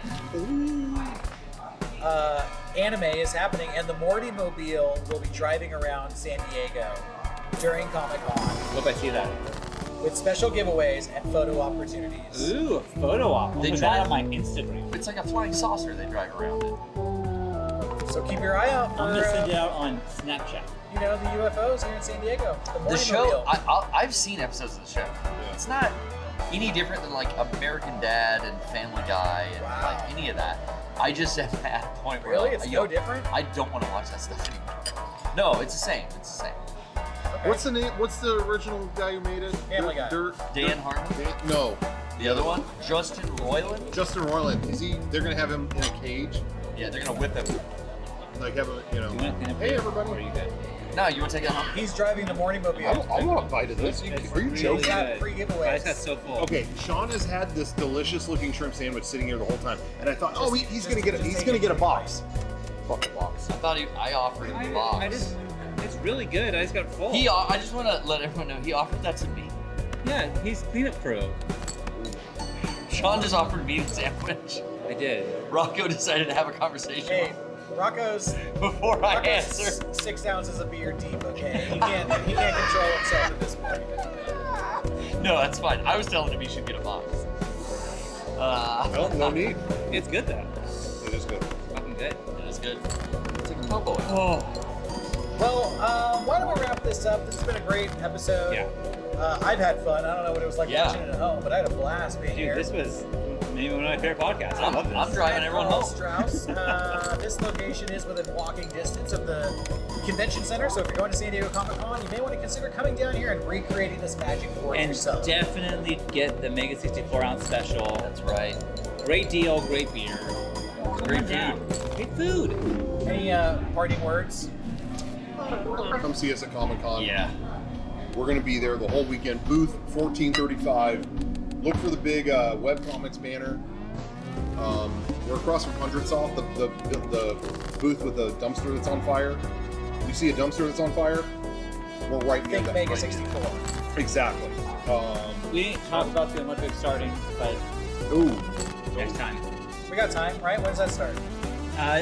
Speaker 9: anime is happening, and the Morty Mobile will be driving around San Diego during Comic-Con.
Speaker 10: Hope I see that.
Speaker 9: With special giveaways and photo opportunities.
Speaker 10: Ooh, a photo op. I'll
Speaker 11: They
Speaker 10: put
Speaker 11: drive-
Speaker 10: that on my Instagram.
Speaker 11: It's like a flying saucer. They drive around it.
Speaker 9: So keep your eye out for,
Speaker 10: I'm gonna send it out on Snapchat.
Speaker 9: you know, the UFOs here in San Diego. The
Speaker 11: The
Speaker 9: Morty
Speaker 11: show,
Speaker 9: Mobile.
Speaker 11: I've seen episodes of the show. It's not any different than like American Dad and Family Guy and like any of that. I just am at a point where
Speaker 9: Really?
Speaker 11: like,
Speaker 9: It's no different?
Speaker 11: I don't want to watch that stuff anymore. No, it's the same. It's the same.
Speaker 9: Okay.
Speaker 6: What's the name? What's the original guy who made it?
Speaker 9: Family Guy.
Speaker 11: Dan Harmon?
Speaker 6: No.
Speaker 11: The other one? Justin Roiland?
Speaker 6: Justin Roiland. Is he? They're gonna have him in a cage.
Speaker 11: Yeah, they're gonna whip him.
Speaker 6: Like have a, you know.
Speaker 10: You want to
Speaker 6: Hey everybody.
Speaker 10: Or are you good?
Speaker 11: No, you want to take it home?
Speaker 9: He's driving the Morty Mobile.
Speaker 6: I want a bite of this.
Speaker 10: It's
Speaker 6: Are you
Speaker 10: really
Speaker 6: joking?
Speaker 10: good.
Speaker 9: Free giveaways.
Speaker 10: I just got so full.
Speaker 6: Okay, Sean has had this delicious looking shrimp sandwich sitting here the whole time, and I thought, oh, he's gonna get a box. Fucking box.
Speaker 11: I thought I offered him the box.
Speaker 10: It's really good. I just got full.
Speaker 11: I just want to let everyone know he offered that to me.
Speaker 10: Yeah, he's cleanup crew.
Speaker 11: Sean just offered me the sandwich.
Speaker 10: I did.
Speaker 11: Rocco decided to have a conversation
Speaker 9: Hey, Rocco's
Speaker 11: before I answer.
Speaker 9: 6 ounces of beer deep. Okay, he can't control himself at this point.
Speaker 11: No, that's fine. I was telling him he should get a box.
Speaker 6: No need.
Speaker 10: It's good though.
Speaker 6: It is good.
Speaker 10: Fucking good.
Speaker 11: It is good. Take a popo.
Speaker 9: Well, why don't we wrap this up? This has been a great episode.
Speaker 10: Yeah.
Speaker 9: I've had fun. I don't know what it was like
Speaker 11: Yeah.
Speaker 9: watching it at home, but I had a blast being
Speaker 10: Dude,
Speaker 9: here.
Speaker 10: this was maybe one of my favorite podcasts. I love this.
Speaker 11: I'm driving everyone
Speaker 9: Carl
Speaker 11: home.
Speaker 9: Strauss. This location is within walking distance of the convention center, so if you're going to San Diego Comic-Con, you may want to consider coming down here and recreating this magic for
Speaker 10: And
Speaker 9: yourself.
Speaker 10: definitely get the Mega 64-ounce special.
Speaker 11: That's right.
Speaker 10: Great deal, great beer.
Speaker 11: Great
Speaker 10: Come on down. Great food.
Speaker 9: Any parting words?
Speaker 6: Come see us at Comic Con.
Speaker 11: Yeah.
Speaker 6: We're going to be there the whole weekend. Booth 1435. Look for the big webcomics banner. We're across from Hundred Soft, the booth with the dumpster that's on fire. You see a dumpster that's on fire? We're right near
Speaker 9: Think
Speaker 6: that.
Speaker 9: Mega
Speaker 6: right
Speaker 9: 64.
Speaker 6: Exactly.
Speaker 10: We didn't talk about the Olympics starting, but next time.
Speaker 9: We got time, right? When does that start?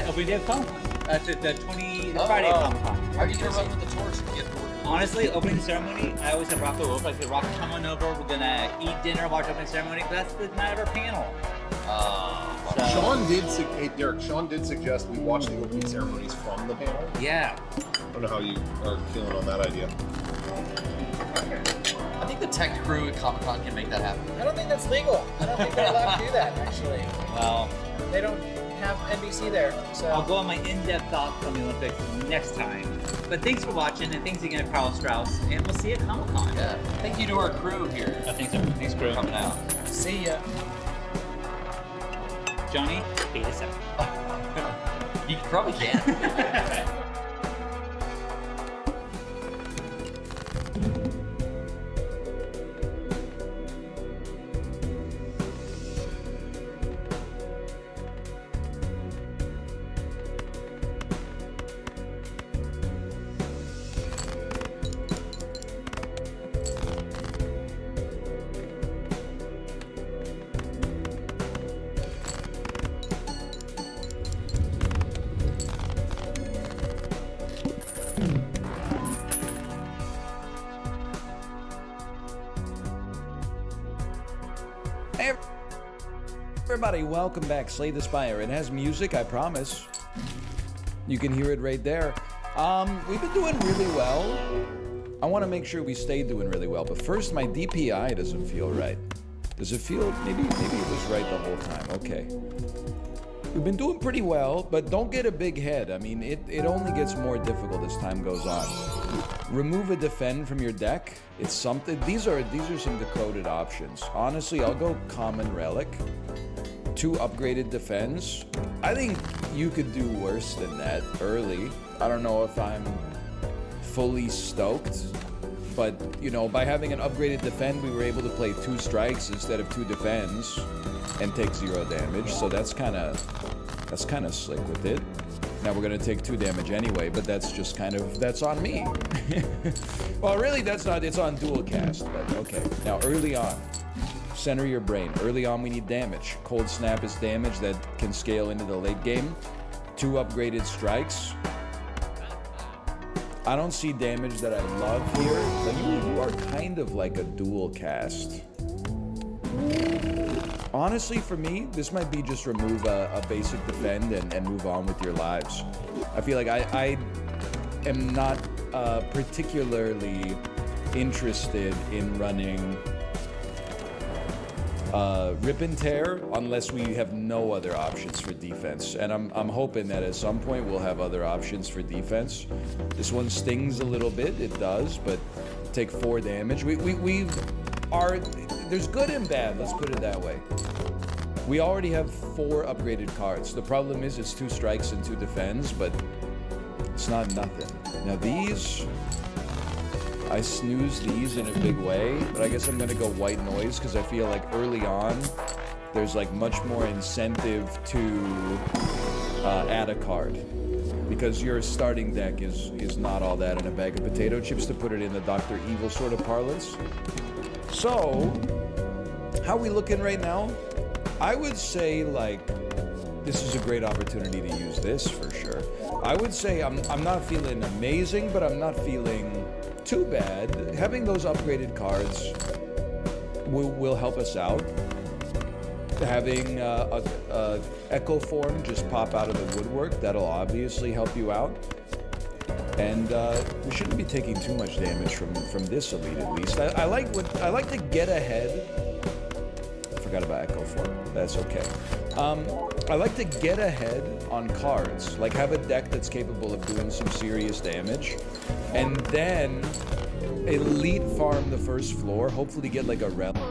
Speaker 10: Opening day of Comic-Con. The Friday of Comic-Con.
Speaker 11: Are you gonna run with the torch and get the
Speaker 10: Honestly, opening ceremony, I always have Rocco over. I said, Rocco, come on over. We're gonna eat dinner, watch opening ceremony. But that's the night of our panel. So-
Speaker 6: Sean did, hey Derek, Sean did suggest we watch the opening ceremonies from the panel.
Speaker 10: Yeah.
Speaker 6: I don't know how you are feeling on that idea.
Speaker 11: I think the tech crew at Comic Con can make that happen.
Speaker 9: I don't think that's legal. I don't think they're allowed to do that, actually.
Speaker 10: Well,
Speaker 9: They don't have NBC there, so.
Speaker 10: I'll go on my in-depth thoughts on the Olympics next time. But thanks for watching, and thanks again to Carl Strauss, and we'll see you at Comic-Con.
Speaker 11: Yeah. Thank you to our crew here.
Speaker 10: Thanks, thanks, crew.
Speaker 11: Coming out.
Speaker 9: See ya.
Speaker 10: Johnny, fade us out.
Speaker 11: You probably can.
Speaker 14: Hey everybody, welcome back. Slay the Spire. It has music, I promise. You can hear it right there. We've been doing really well. I want to make sure we stay doing really well, but first my DPI doesn't feel right. Does it feel, maybe it was right the whole time. Okay. We've been doing pretty well, but don't get a big head. I mean, it only gets more difficult as time goes on. Remove a defend from your deck. It's something. These are some decoded options. Honestly, I'll go common relic. 2 upgraded defense. I think you could do worse than that early. I don't know if I'm fully stoked, but you know, by having an upgraded defend, we were able to play 2 strikes instead of 2 defends and take 0 damage. So that's kind of slick with it. Now we're gonna take 2 damage anyway, but that's just that's on me. Well, really, that's not. It's on dual cast, but okay. Now early on, center your brain. Early on, we need damage. Cold Snap is damage that can scale into the late game. 2 upgraded strikes. I don't see damage that I love here. Like, you are kind of like a dual cast. Honestly, for me, this might be just remove a basic defend and move on with your lives. I feel like I am not particularly interested in running Rip and Tear unless we have no other options for defense. And I'm hoping that at some point we'll have other options for defense. This one stings a little bit, it does, but take 4 damage. We are, there's good and bad, let's put it that way. We already have 4 upgraded cards. The problem is it's 2 strikes and 2 defends, but it's not nothing. Now these, I snooze these in a big way, but I guess I'm gonna go white noise because I feel like early on, there's like much more incentive to add a card. Because your starting deck is not all that in a bag of potato chips, to put it in the Dr. Evil sort of parlance. So, how we looking right now? I would say, like, this is a great opportunity to use this for sure. I would say I'm not feeling amazing, but I'm not feeling too bad. Having those upgraded cards will help us out. Having a Echo Form just pop out of the woodwork, that'll obviously help you out. And we shouldn't be taking too much damage from this elite, at least. I like to get ahead. I forgot about Echo Form. That's okay. I like to get ahead on cards, like have a deck that's capable of doing some serious damage, and then elite farm the first floor, hopefully get like a relic.